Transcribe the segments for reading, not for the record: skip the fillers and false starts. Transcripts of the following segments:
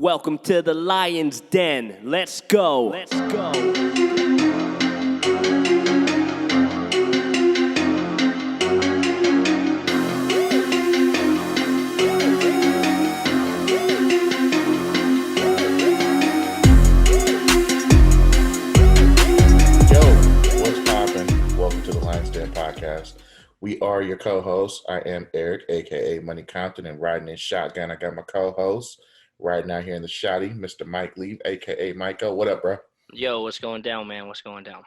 Welcome to the Lion's Den. Let's go. Let's go. Podcast. We are your co-hosts. I am Eric, aka Money Compton, and riding in shotgun. I got my co-host riding out here in the shotty, Mr. Mike Lee, aka Michael. What up, bro? Yo, what's going down, man? What's going down?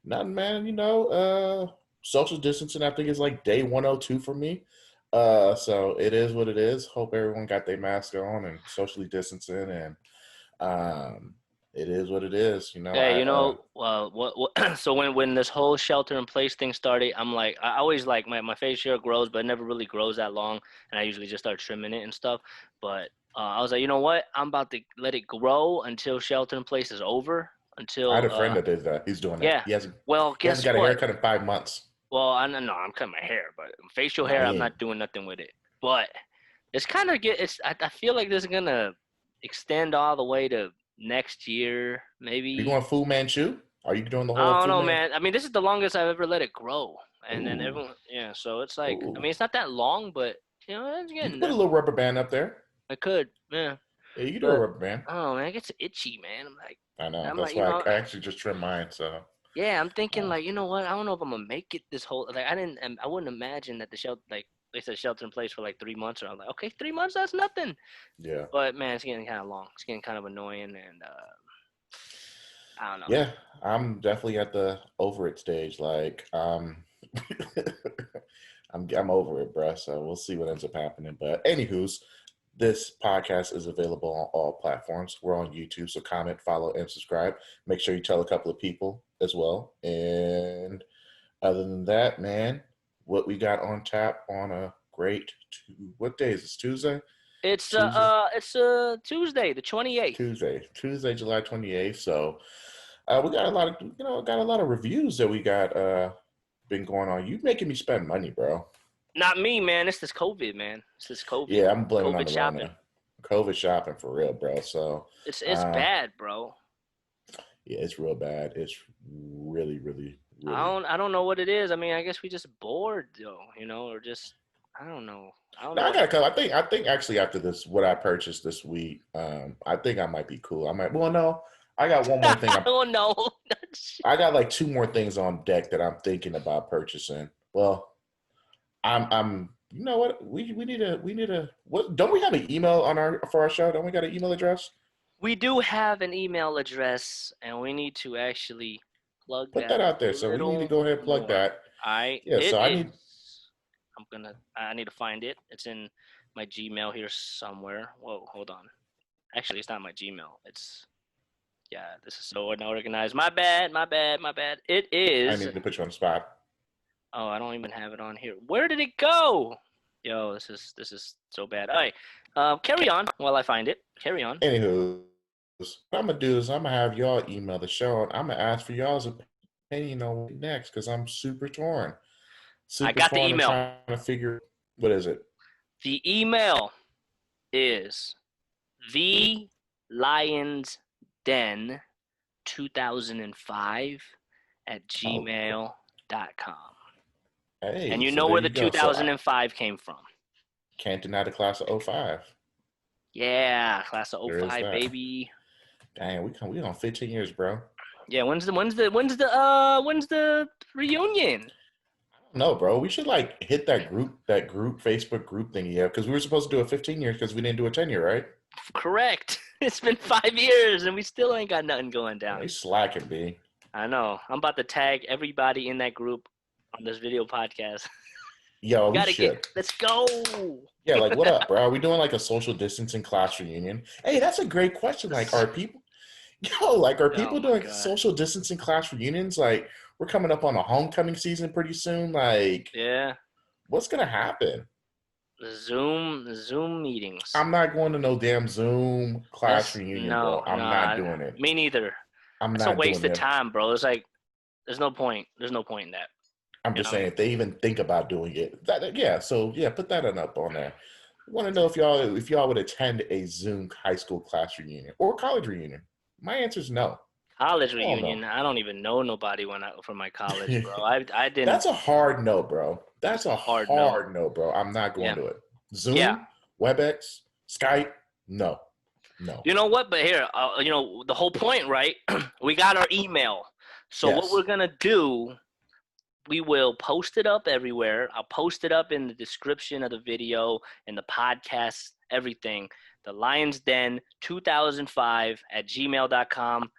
Nothing, man. Social distancing. I think is like day 102 for me. So it is what it is. Hope everyone got their mask on and socially distancing, and it is what it is, you know. Hey, what? So when this whole shelter in place thing started, I'm like, I always like my facial hair grows, but it never really grows that long, and I usually just start trimming it and stuff. But I was like, you know what? I'm about to let it grow until shelter in place is over. Until I had a friend that did that. He's doing that. Yeah. He hasn't Guess got what? a haircut in 5 months. Well, I'm cutting my hair, but facial hair, I'm not doing nothing with it. But it's kind of I feel like this is gonna extend all the way to next year, maybe. You going Fu Manchu? Are you doing the whole? I don't know, man. I mean, this is the longest I've ever let it grow, and Ooh. then everyone, yeah. So it's like, I mean, it's not that long, but it's getting. You can put a little rubber band up there. I could, yeah. Yeah, you can do a rubber band. Oh man, it gets itchy, man. I'm like, I know. That's why I actually just trim mine. So. Yeah, I'm thinking like, you know what? I don't know if I'm gonna make it this whole. Like, I wouldn't imagine that the shelter, like they said, shelter in place for like 3 months, or I'm like, okay, 3 months, that's nothing. Yeah. But man, it's getting kind of long. It's getting kind of annoying, and I don't know. Yeah, I'm definitely at the over it stage. Like, I'm over it, bruh. So we'll see what ends up happening. But anywho's, this podcast is available on all platforms. We're on YouTube, so comment, follow, and subscribe. Make sure you tell a couple of people as well. And other than that, man, what we got on tap on a great what day is this? Tuesday? It's Tuesday, the 28th. Tuesday, July 28th. So we got a lot of reviews that we got been going on. You making me spend money, bro. Not me, man. It's this COVID, man. It's this COVID. Yeah, I'm blaming COVID on the shopping. COVID shopping for real, bro. So it's bad, bro. Yeah, it's real bad. It's really, really, really. I don't know what it is. I mean, I guess we just bored, though, or just I don't know. I gotta come. I think actually after this, what I purchased this week, I think I might be cool. I got one more thing. Oh no. I got like 2 more things on deck that I'm thinking about purchasing. Well, I'm you know what? We need a what, don't we have an email for our show? Don't we got an email address? We do have an email address, and we need to actually put that out there. So we need to go ahead and plug that. I need to find it. It's in my Gmail here somewhere. Whoa, hold on. Actually, it's not my Gmail. This is so unorganized. My bad. It is. I need to put you on the spot. Oh, I don't even have it on here. Where did it go? Yo, this is so bad. All right, carry on while I find it. Carry on. Anywho, what I'm gonna do is I'm gonna have y'all email the show, and I'm gonna ask for y'all's opinion on what next because I'm super torn. I got the email. Trying to figure what is it. The email is the Lions Den 2005 at gmail.com. Hey, and you know where the 2005 came from. Can't deny the class of 05. Yeah, class of 05, baby. Dang, we on 15 years, bro. Yeah, when's the reunion? No, bro. We should like hit that Facebook group thing, because we were supposed to do a 15 years because we didn't do a 10 year, right? Correct. It's been 5 years and we still ain't got nothing going down. We slacking, B. I know. I'm about to tag everybody in that group on this video podcast. Yo, we should. Let's go. Yeah, like what up, bro? Are we doing like a social distancing class reunion? Hey, that's a great question. Like, are people doing social distancing class reunions? Like, we're coming up on a homecoming season pretty soon. Like, yeah, what's gonna happen? Zoom meetings. I'm not going to no damn Zoom class reunion, bro. I'm not doing it. Me neither. It's a waste of time, bro. It's like there's no point. There's no point in that. I'm just saying, if they even think about doing it, put that up on there. Want to know if y'all would attend a Zoom high school class reunion or college reunion? My answer is no. College Hell no. reunion. I don't even know nobody from my college, bro. I didn't. That's a hard no, bro. That's It's a a hard no. hard no, bro. I'm not going Yeah. to it. Yeah. Zoom, WebEx, Skype, no, no. You know what? But here, you know, the whole point, right? We got our email. So what Yes. we're gonna do, we will post it up everywhere. I'll post it up in the description of the video, in the podcast, everything. The Lions Den 2005 at gmail.com.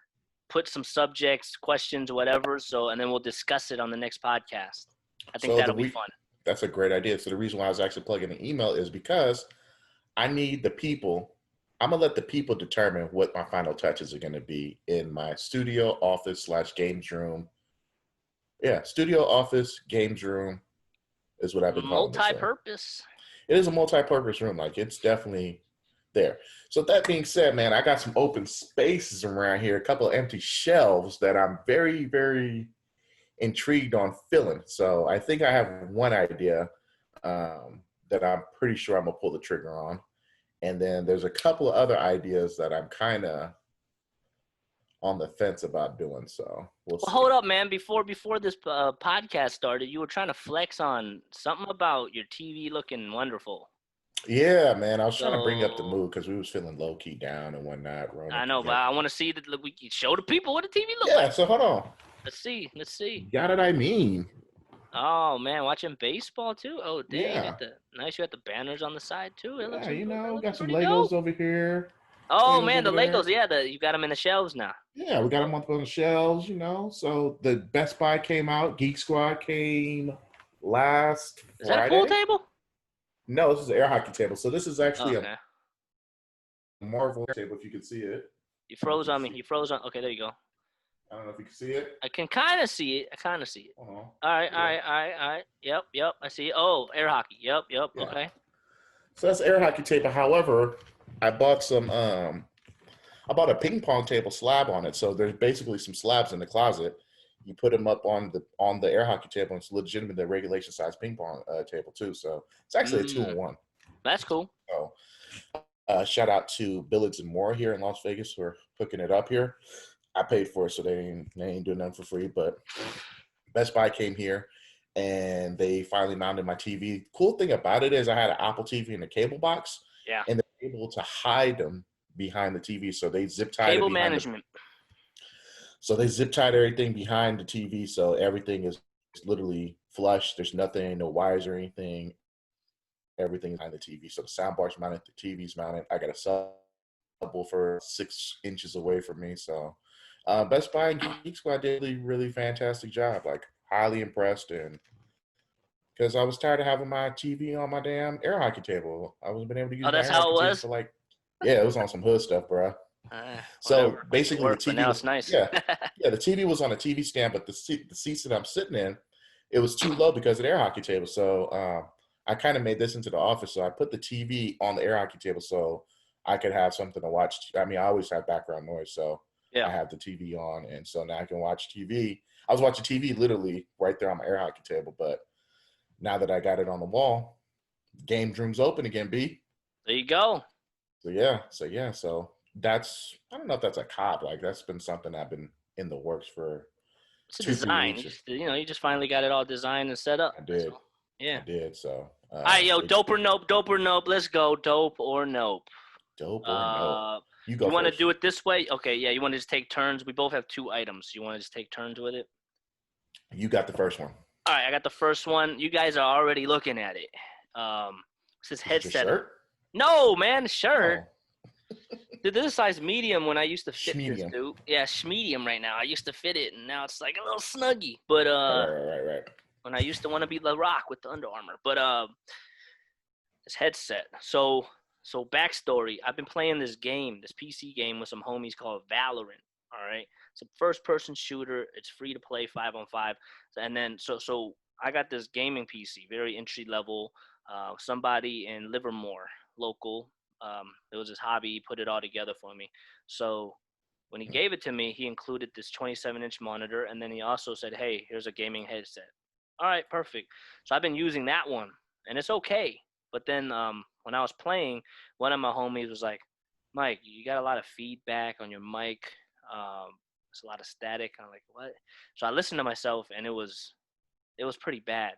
Put some subjects, questions, whatever. So, and then we'll discuss it on the next podcast. I think So that'll be fun. that's a great idea. So the reason why I was actually plugging the email is because I need the people. I'm gonna let the people determine what my final touches are gonna be in my studio, office / games room. Yeah, studio, office, games room is what I've been calling this thing. Multi-purpose. It is a multi-purpose room. Like, it's definitely there. So that being said, man, I got some open spaces around here, a couple of empty shelves that I'm very, very intrigued on filling. So I think I have one idea that I'm pretty sure I'm gonna pull the trigger on. And then there's a couple of other ideas that I'm kind of on the fence about doing. So we'll see. Well, hold up, man. Before this podcast started, you were trying to flex on something about your TV looking wonderful. Yeah, man. I was trying to bring up the mood because we was feeling low key down and whatnot. I know, but I want to see that we can show the people what the TV look Yeah, like. so hold on. Let's see. You got it, I mean. Oh man, watching baseball too. Oh, dang! Yeah. Nice. You got the banners on the side too. It looks Yeah, you know, looks got some pretty Legos dope. over here. Oh Legos man, the over there. Legos. Yeah, you got them in the shelves now. Yeah, we got them up on the shelves, you know. So the Best Buy came out. Geek Squad came last Friday. Is that a pool table? No, this is an air hockey table. So this is actually Okay. a Marvel table, if you can see it. You froze on me. You froze on. Okay, there you go. I don't know if you can see it. I can kind of see it. Uh-huh. All right. Yep. I see it. Oh, air hockey. Yep. Yeah. Okay. So that's air hockey table. However, I bought I bought a ping pong table slab on it. So there's basically some slabs in the closet. You put them up on the air hockey table, and it's legitimately the regulation size ping pong table too. So it's actually a 2-in-1. That's cool. So shout out to Billings and More here in Las Vegas who are hooking it up here. I paid for it, so they ain't doing nothing for free. But Best Buy came here, and they finally mounted my TV. Cool thing about it is I had an Apple TV in a cable box. Yeah. And they're able to hide them behind the TV, so they zip tied cable it behind management. So they zip tied everything behind the TV, so everything is literally flush. There's nothing, no wires or anything. Everything is behind the TV. So the sound bar's mounted, the TV's mounted. I got a subwoofer 6 inches away from me. So Best Buy and Geek Squad did a really fantastic job. Like, highly impressed, and because I was tired of having my TV on my damn air hockey table. I wasn't been able to use. Oh, that's my air how it hockey was. table for it was on some hood stuff, bro. So Whatever. basically, the TV now was it's nice. yeah, the TV was on a TV stand, but the seats that I'm sitting in, it was too low because of the air hockey table. So I kind of made this into the office. So I put the TV on the air hockey table so I could have something to watch. I mean, I always have background noise, so I have the TV on, and so now I can watch TV. I was watching TV literally right there on my air hockey table, but now that I got it on the wall, game room's open again, B. There you go. So that's, I don't know if that's a cop. Like, that's been something I've been in the works for. It's a design. You just finally got it all designed and set up. I did. Yeah. I did. So. All right, yo, dope or nope. Let's go. Dope or nope. Dope or nope. You want to do it this way? Okay, yeah. You want to just take turns? We both have 2 items. You want to just take turns with it? You got the first one. All right, I got the first one. You guys are already looking at it. This is headset. Shirt? No, man, shirt. Oh. Dude, this is size medium when I used to fit Schmedium. this, dude. Yeah, medium right now. I used to fit it, and now it's like a little snuggy. But Right. when I used to want to be The Rock with the Under Armour. But this headset. So backstory. I've been playing this PC game with some homies called Valorant. All right, it's a first-person shooter. It's free to play 5-on-5. And then so I got this gaming PC, very entry level. Somebody in Livermore, local. It was his hobby. He put it all together for me. So when he gave it to me, he included this 27-inch monitor, and then he also said, "Hey, here's a gaming headset." All right, perfect. So I've been using that one, and it's okay. But then when I was playing, one of my homies was like, Mike, you got a lot of feedback on your mic. It's a lot of static. I'm like, what? So I listened to myself, and it was pretty bad.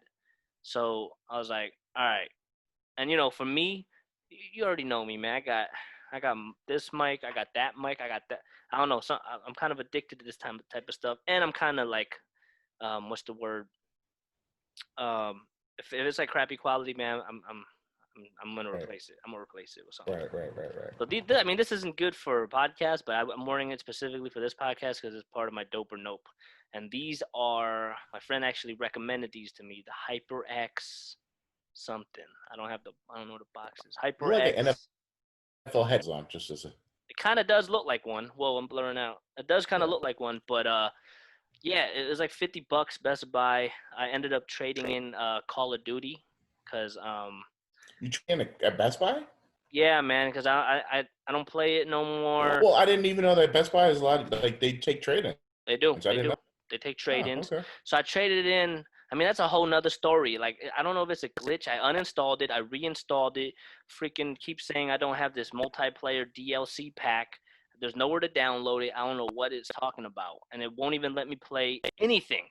So I was like, all right. And for me, you already know me, man. I got this mic, I got that mic, I got that. I don't know. So I'm kind of addicted to this type of stuff, and I'm kind of like, what's the word? If it's like crappy quality, man, I'm gonna Right. replace it. I'm gonna replace it with something. Right. So I mean, this isn't good for podcasts, but I'm wearing it specifically for this podcast because it's part of my dope or nope. And these are my friend actually recommended these to me. The HYPERX something. I don't know what the box is. You're like an HYPERX. NFL heads on, just as a It kind of does look like one. Whoa, I'm blurring out. It does kind of yeah. look like one, but yeah, it was like $50 Best Buy. I ended up trading in Call of Duty because You train at Best Buy? yeah, man, because I don't play it no more. Well, I didn't even know that Best Buy is a lot. Like they take trade-ins. They do. I They didn't do. know. They take Oh, trade-ins. okay. So I traded it in. I mean, that's a whole nother story. Like, I don't know if it's a glitch. I uninstalled it. I reinstalled it. Freaking keep saying I don't have this multiplayer DLC pack. There's nowhere to download it. I don't know what it's talking about. And it won't even let me play anything.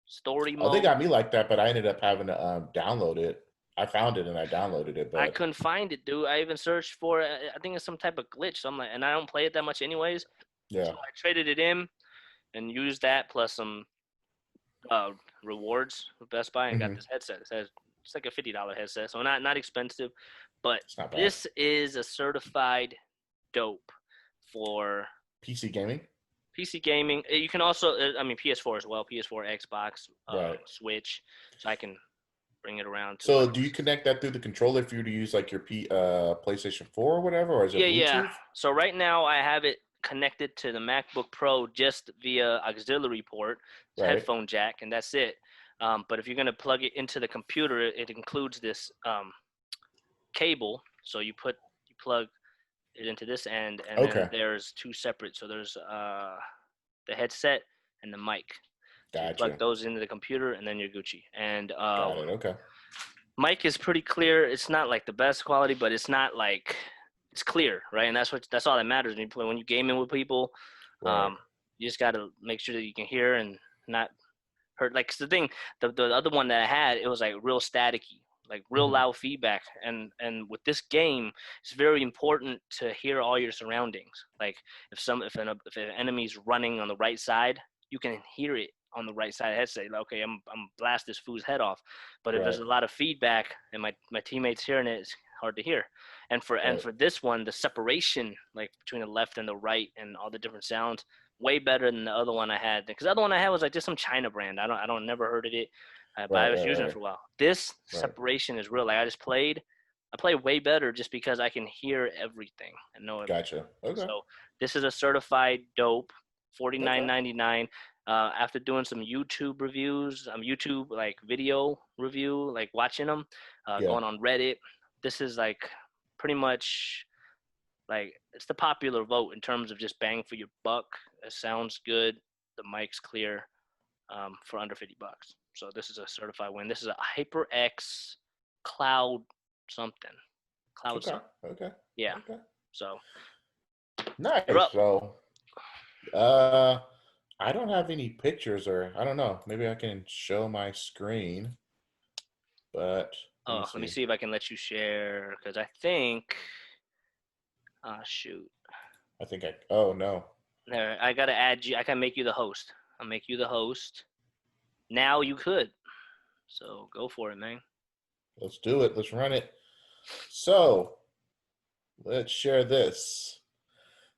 Story Oh, they mode. got me like that, but I ended up having to download it. I found it and I downloaded it, I but couldn't find it, dude. I even searched for it. I think it's some type of glitch. So I'm like, and I don't play it that much anyways. yeah. So I traded it in and used that plus some rewards with Best Buy and got Hmm. this headset. It's like a $50 headset, so not expensive. But It's not bad. this is a certified dope for PC gaming? PC gaming. You can also, I mean, PS4 as well. PS4, Xbox, Right. Switch. So I can bring it around to. So do you connect that through the controller if you were to use like your PlayStation 4 or whatever, or is it Yeah, Bluetooth? yeah. So right now I have it connected to the MacBook Pro just via auxiliary port, Right. headphone jack, and that's it. But if you're gonna plug it into the computer, it includes this cable. So you plug it into this end, and Okay. then there's two separate. So there's the headset and the mic. So you Gotcha. plug those into the computer, and then you're Gucci. And Got it. Okay. mic is pretty clear. It's not like the best quality, but it's not like it's clear, right? And that's all that matters when you gaming with people. Right. You just got to make sure that you can hear and not hurt. Like 'cause the thing, the other one that I had, it was like real staticky, like real Mhm. loud feedback. And with this game, it's very important to hear all your surroundings. Like if an enemy's running on the right side, you can hear it on the right side of the headset. Like, okay, I'm blast this fool's head off. But if there's a Right. lot of feedback and my teammates hearing it, it's hard to hear. And for Right. this one, the separation like between the left and the right and all the different sounds way better than the other one I had. Because the other one I had was like just some China brand. I don't never heard of it, but I was using it for a while. This separation is real. Like I play way better just because I can hear everything and know everything. Gotcha. Okay. So this is a certified dope, $49.99. Okay. After doing some YouTube reviews, YouTube like video review, like watching them, Yeah. going on Reddit. This is like pretty much like it's the popular vote in terms of just bang for your buck. It sounds good. The mic's clear for under $50. So this is a certified win. This is a HYPERX Cloud something. Cloud Okay. something. Okay. Yeah. Okay. So Nice. you're up. So, I don't have any pictures, or I don't know. Maybe I can show my screen, but Let me see if I can let you share because I think. Shoot. I think I. Oh no. There, I gotta add you. I can make you the host. I'll make you the host. Now you could. So go for it, man. Let's do it. Let's run it. So, let's share this.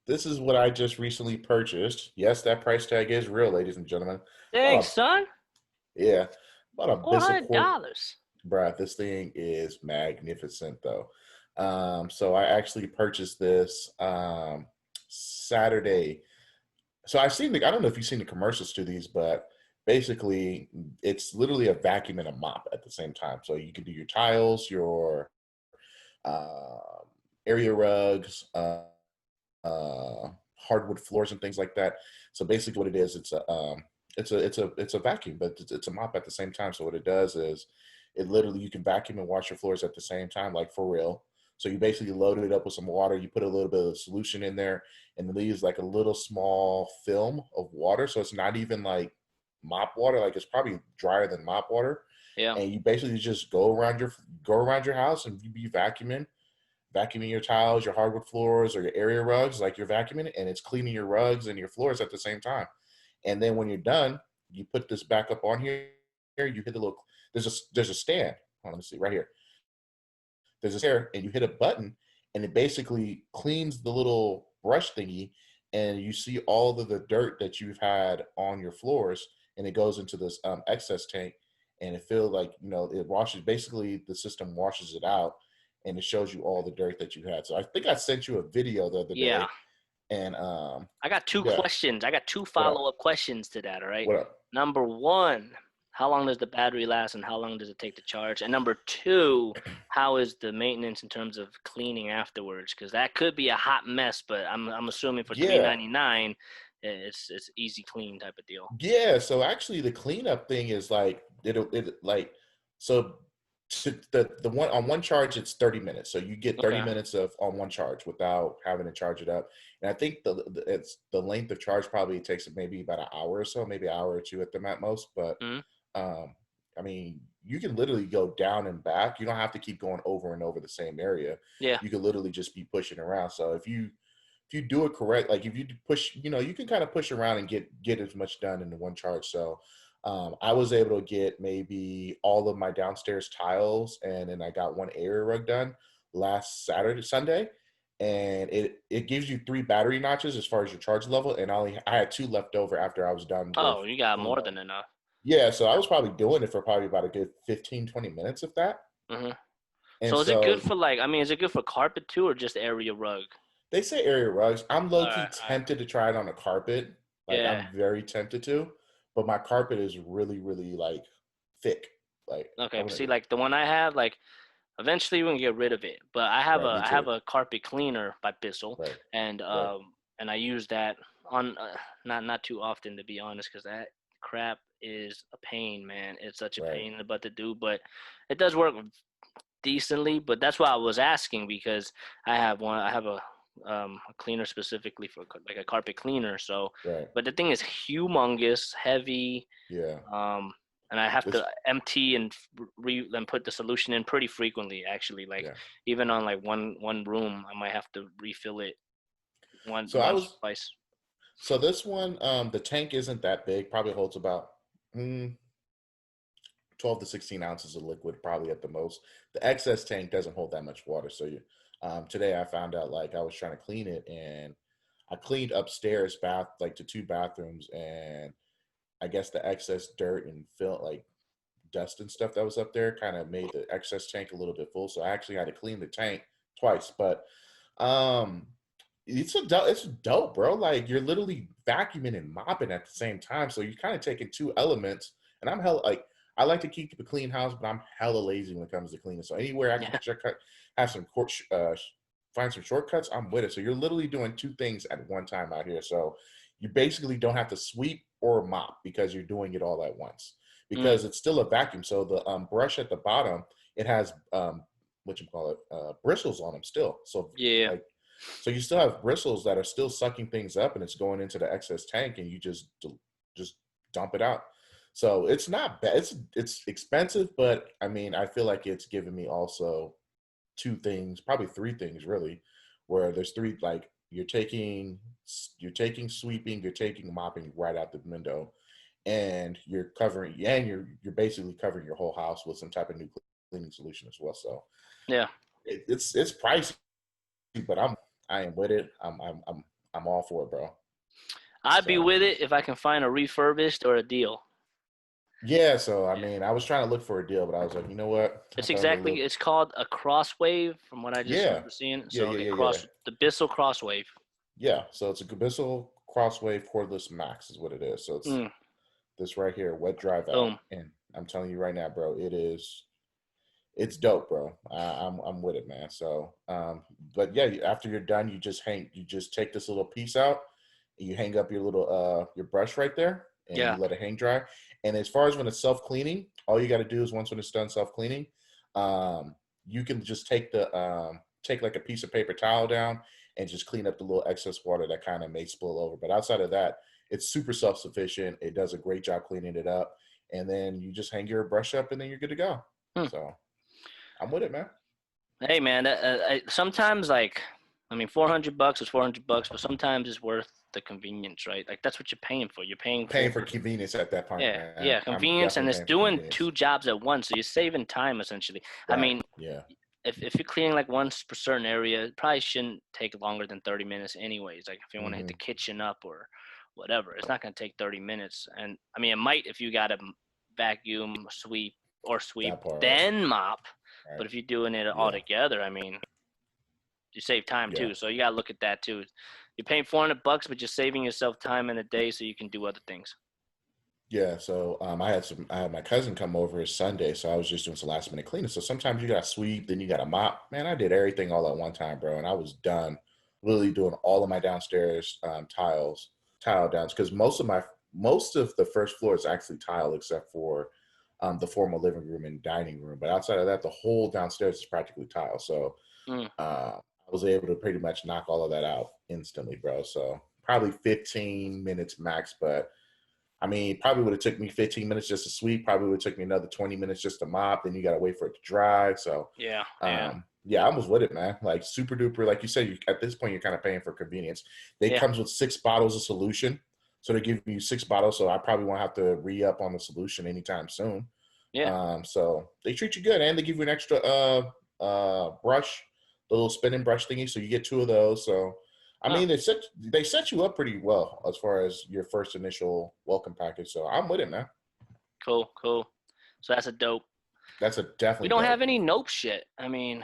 This is what I just recently purchased. Yes, that price tag is real, ladies and gentlemen. Thanks, son. Yeah. About a Bissell $400. Bruh, this thing is magnificent though. So I actually purchased this Saturday. So I don't know if you've seen the commercials to these, but basically it's literally a vacuum and a mop at the same time. So you can do your tiles, your area rugs, hardwood floors and things like that. So basically what it is, it's a vacuum, but it's a mop at the same time. So what it does is it literally, you can vacuum and wash your floors at the same time, like for real. So you basically load it up with some water, you put a little bit of solution in there, and it leaves like a little small film of water. So it's not even like mop water, like it's probably drier than mop water. Yeah. And you basically just go around your house and you be vacuuming your tiles, your hardwood floors, or your area rugs, like you're vacuuming it, and it's cleaning your rugs and your floors at the same time. And then when you're done, you put this back up on here. You hit the little, there's a stand. Hold on, let me see right here. There's a stand, and you hit a button, and it basically cleans the little brush thingy, and you see all of the dirt that you've had on your floors, and it goes into this excess tank, and it feels like, you know, it washes, basically the system washes it out, and it shows you all the dirt that you had. So I think I sent you a video the other day, and I got two yeah. questions. I got two What up? follow-up questions to that, all right? What up? Number one, how long does the battery last and how long does it take to charge? And number two, how is the maintenance in terms of cleaning afterwards? Because that could be a hot mess, but I'm assuming for Yeah. $3.99, it's easy clean type of deal. Yeah, so actually the cleanup thing is like so the one on one charge it's 30 minutes. So you get 30 Okay. minutes of on one charge without having to charge it up. And I think it's the length of charge probably takes maybe about an hour or so, maybe an hour or two at the at most. But I mean, you can literally go down and back. You don't have to keep going over and over the same area. Yeah. You can literally just be pushing around. So if you do it correct, like if you push, you know, you can kind of push around and get as much done in the one charge. So I was able to get maybe all of my downstairs tiles, and then I got one area rug done last Sunday, and it gives you 3 battery notches as far as your charge level, and I had 2 left over after I was done. Oh, you got more than enough. Yeah, so I was probably doing it for probably about a good 15-20 minutes of that. Mm-hmm. And So is it good for like, I mean, is it good for carpet too, or just area rug? they say area rugs. I'm low-key Alright. tempted to try it on a carpet. Like Yeah. I'm very tempted to, but my carpet is really, really like thick. Like Okay, but see, like the one I have, like eventually we're gonna get rid of it. But I have Right, me I have too. a carpet cleaner by Bissell, Right. and Right. and I use that on not too often, to be honest, because that crap is a pain, man. It's such a Right. pain in the butt to do, but it does work decently. But that's why I was asking, because I have a cleaner specifically for like a carpet cleaner. So, Right. but the thing is humongous, heavy. Yeah. And I have to empty and and put the solution in pretty frequently, actually. Like even on like one room, I might have to refill it once twice. So this one, the tank isn't that big. Probably holds about 12 to 16 ounces of liquid, probably at the most. The excess tank doesn't hold that much water. So today I found out, like I was trying to clean it, and I cleaned upstairs like to 2 bathrooms, and I guess the excess dirt and like dust and stuff that was up there kind of made the excess tank a little bit full. So I actually had to clean the tank twice. But it's dope, bro. Like you're literally vacuuming and mopping at the same time. So you're kind of taking 2 elements. And I'm I like to keep a clean house, but I'm hella lazy when it comes to cleaning. So anywhere I can have some find some shortcuts, I'm with it. So you're literally doing 2 things at one time out here. So you basically don't have to sweep or mop because you're doing it all at once, because it's still a vacuum. So the brush at the bottom, it has bristles on them still. So so you still have bristles that are still sucking things up, and it's going into the excess tank, and you just dump it out. So it's not bad. It's expensive, but I mean, I feel like it's given me also 2 things, probably 3 things really, where there's 3, like you're taking sweeping, you're taking mopping right out the window, and you're basically covering your whole house with some type of new cleaning solution as well. So it's pricey, but I am with it. I'm all for it, bro. I'd be with it if I can find a refurbished or a deal. Yeah, so I mean, I was trying to look for a deal, but I was like, you know what? It's called a Crosswave, from what I just remember seeing. So the Bissell Crosswave. Yeah, so it's a Bissell Crosswave cordless max is what it is. So it's this right here, wet dry valve, and I'm telling you right now, bro, it's dope, bro. I'm with it, man. So, but yeah, after you're done, you just take this little piece out, and you hang up your little your brush right there, and you let it hang dry. And as far as when it's self-cleaning, all you got to do is once when it's done self-cleaning, you can just take like a piece of paper towel down and just clean up the little excess water that kind of may spill over. But outside of that, it's super self-sufficient. It does a great job cleaning it up. And then you just hang your brush up and then you're good to go. So I'm with it, man. Hey, man, sometimes, like, I mean, $400 is $400, but sometimes it's worth the convenience, right? Like, that's what you're paying for. You're paying for convenience at that point, yeah, man. yeah, convenience, and it's doing two jobs at once, so you're saving time, essentially. Right. I mean, yeah. If you're cleaning like one certain area, it probably shouldn't take longer than 30 minutes anyways. Like, if you want to hit the kitchen up or whatever, it's not going to take 30 minutes. And, I mean, it might if you got to vacuum, sweep, then mop. Right. But if you're doing it all together, I mean, you save time too. So you got to look at that too. You're paying $400, but you're saving yourself time in a day so you can do other things. Yeah, so I had my cousin come over Sunday, so I was just doing some last minute cleaning. So sometimes you got to sweep, then you got to mop. Man, I did everything all at one time, bro, and I was done. Literally doing all of my downstairs tile downs, because most of the first floor is actually tile except for the formal living room and dining room. But outside of that, the whole downstairs is practically tile. So I was able to pretty much knock all of that out instantly, bro. So probably 15 minutes max, but I mean, probably would have took me 15 minutes just to sweep. Probably would have took me another 20 minutes just to mop. Then you got to wait for it to dry. So yeah, I was with it, man. Like super duper. Like you said, at this point, you're kind of paying for convenience. They comes with 6 bottles of solution. So they give you 6 bottles. So I probably won't have to re-up on the solution anytime soon. Yeah. So they treat you good, and they give you an extra brush, the little spinning brush thingy. So you get 2 of those. So I mean, they set you up pretty well as far as your first initial welcome package. So I'm with it, man. Cool. So that's a dope. That's a definitely. We don't have any nope shit. I mean,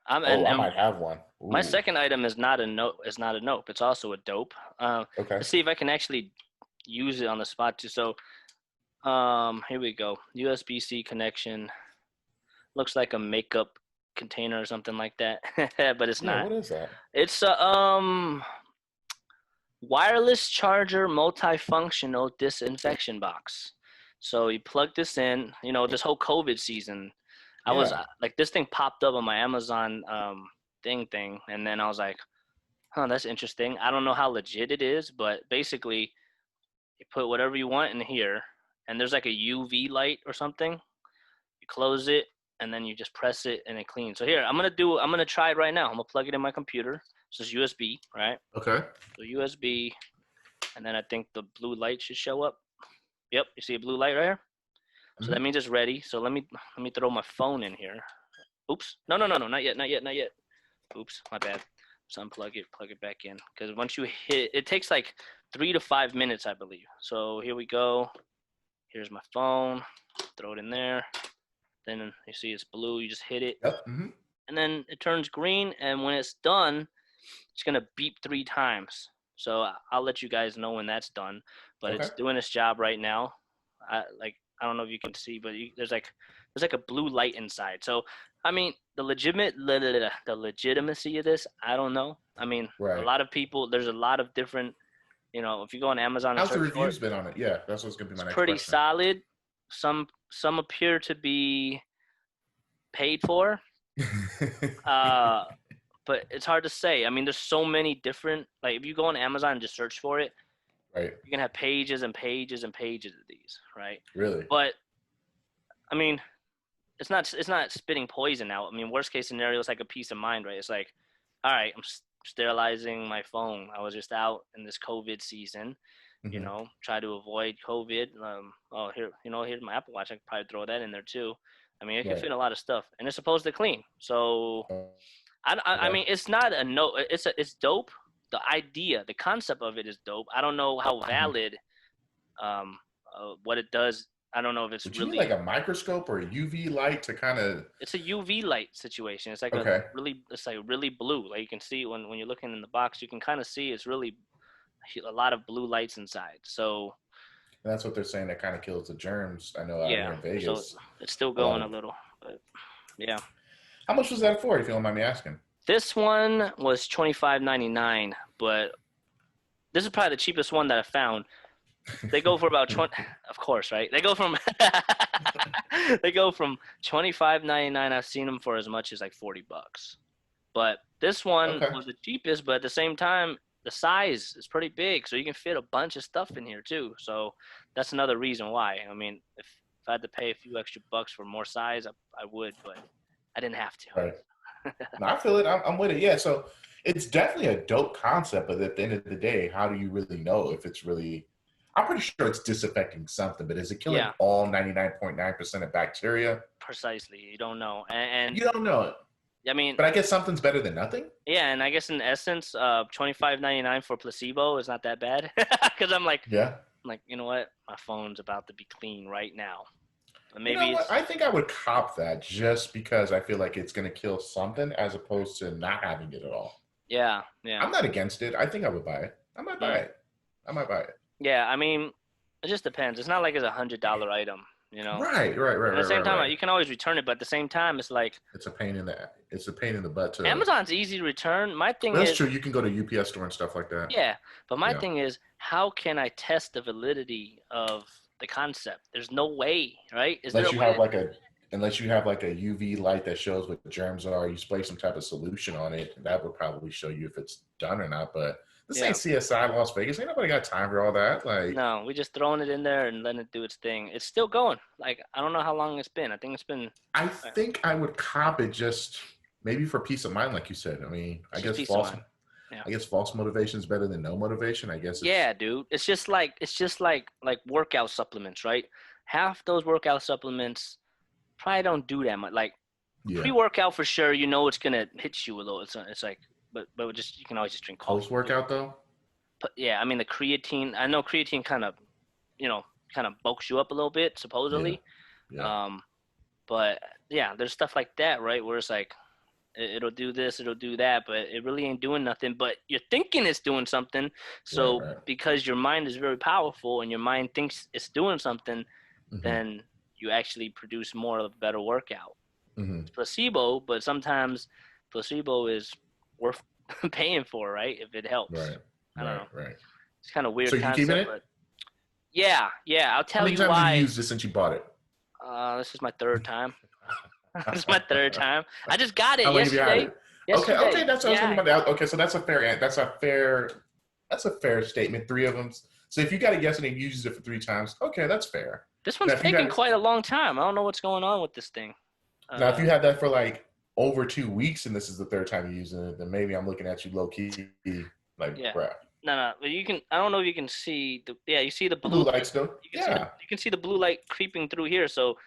I might have one. Ooh. My second item is not a nope. It's not a nope. It's also a dope. Okay. Let's see if I can actually use it on the spot too. So, here we go. USB-C connection. Looks like a makeup container or something like that, but it's not. What is that? It's a wireless charger multifunctional disinfection box. So you plug this in. You know, this whole COVID season, I was like, this thing popped up on my Amazon thing, and then I was like, huh, that's interesting. I don't know how legit it is, but basically, you put whatever you want in here, and there's like a UV light or something. You close it, and then you just press it and it cleans. So here, I'm gonna try it right now. I'm gonna plug it in my computer. So it's USB, right? Okay. So USB, and then I think the blue light should show up. Yep, you see a blue light right here? So that means it's ready. So let me throw my phone in here. Oops. No, not yet. Oops, my bad. So unplug it, plug it back in. Because once you hit, it takes like 3 to 5 minutes, I believe. So here we go. Here's my phone. Throw it in there. Then you see it's blue. You just hit it. Yep. And then it turns green. And when it's done, it's going to beep 3 times. So I'll let you guys know when that's done. But it's doing its job right now. I don't know if you can see, but there's like a blue light inside. So, I mean, the legitimacy of this, I don't know. I mean, a lot of people, there's a lot of different, you know, if you go on Amazon. How's the reviews been on it? Yeah, that's what's going to be my next question. Pretty solid. Some appear to be paid for. But it's hard to say. I mean, there's so many different, like if you go on Amazon and just search for it, right, you're gonna have pages and pages and pages of these, right? Really? But I mean, it's not spitting poison out. I mean, worst case scenario, it's like a peace of mind, right? It's like, all right, I'm sterilizing my phone. I was just out in this COVID season, you know, try to avoid COVID. Here's my Apple Watch. I could probably throw that in there too. I mean, it can fit a lot of stuff, and it's supposed to clean. So, I mean, it's not a no. It's dope. The idea, the concept of it is dope. I don't know how valid, what it does. I don't know if it's really like a microscope or a UV light to kind of. It's a UV light situation. It's like it's like really blue. Like you can see when you're looking in the box, you can kind of see it's really a lot of blue lights inside. So. And that's what they're saying. That kind of kills the germs. I know out here in Vegas. So it's still going a little, but yeah. How much was that for, if you don't mind me asking? This one was $25.99, but this is probably the cheapest one that I found. They go for about 20. Of course, right? They go from they go from $25.99. I've seen them for as much as like $40. But this one Okay. was the cheapest, but at the same time, the size is pretty big, so you can fit a bunch of stuff in here too. So that's another reason why. I mean, if I had to pay a few extra bucks for more size, I would, but I didn't have to. Right. No, I feel it. I'm with it. Yeah. So it's definitely a dope concept, but at the end of the day, how do you really know if it's really? I'm pretty sure it's disaffecting something, but is it killing Yeah. all 99.9% of bacteria? Precisely, you don't know, and You don't know it. I mean, But I guess something's better than nothing. yeah, and I guess in essence, $25.99 for placebo is not that bad, because I'm like, Yeah. you know what, my phone's about to be clean right now, and You maybe know what? it's I think I would cop that just because I feel like it's going to kill something as opposed to not having it at all. yeah, I'm not against it. I think I would buy it. I might buy Mm. it. I might buy it. yeah. I mean, it just depends. It's not like it's $100 item, you know. Right. At the same time, Right. you can always return it, but at the same time, it's like It's a pain in the butt to. Amazon's easy to return. My thing That's is, true. You can go to UPS store and stuff like that. yeah, but my Yeah. thing is, how can I test the validity of the concept? There's no way, right? Is there Unless a you way? have like a UV light that shows what the germs are, you spray some type of solution on it, that would probably show you if it's done or not. But this ain't CSI Las Vegas. Ain't nobody got time for all that. Like, No, we just throwing it in there and letting it do its thing. It's still going. Like, I don't know how long it's been. I think it's been I think I would cop it just maybe for peace of mind, like you said. I mean, I guess peace of false. mind. Yeah. I guess false motivation is better than no motivation. I guess. Yeah, dude. It's just like workout supplements, right? Half those workout supplements probably don't do that much. Like pre-workout for sure, you know it's gonna hit you a little. It's like, but just you can always just drink coffee. Post workout though. But yeah, I mean the creatine. I know creatine kind of bulks you up a little bit supposedly. Yeah. But yeah, there's stuff like that, right? Where it's like it'll do this, it'll do that, but it really ain't doing nothing. But you're thinking it's doing something. So Right. because your mind is very powerful and your mind thinks it's doing something, Mhm. then you actually produce more of a better workout. Mhm. It's placebo, but sometimes placebo is worth paying for, right? If it helps. Right. I don't know. Right. It's kind of weird. So you concept, keeping it? But yeah. I'll tell How many you times why. have you used it since you bought it? This is my third time. This is my third time. I just got it How long have you had yesterday. it? Okay, that's what I was Yeah. talking about. Okay, so that's a fair statement. 3 of them. So if you got it yesterday and you used it for 3 times, okay, that's fair. This one's Now, if you taking got- quite a long time. I don't know what's going on with this thing. Now, if you had that for like over 2 weeks and this is the third time you're using it, then maybe I'm looking at you low key, like, Yeah. bruh. No, but you can. I don't know if you can see the. Yeah, you see the Blue blue. lights though. You can see the blue light creeping through here. So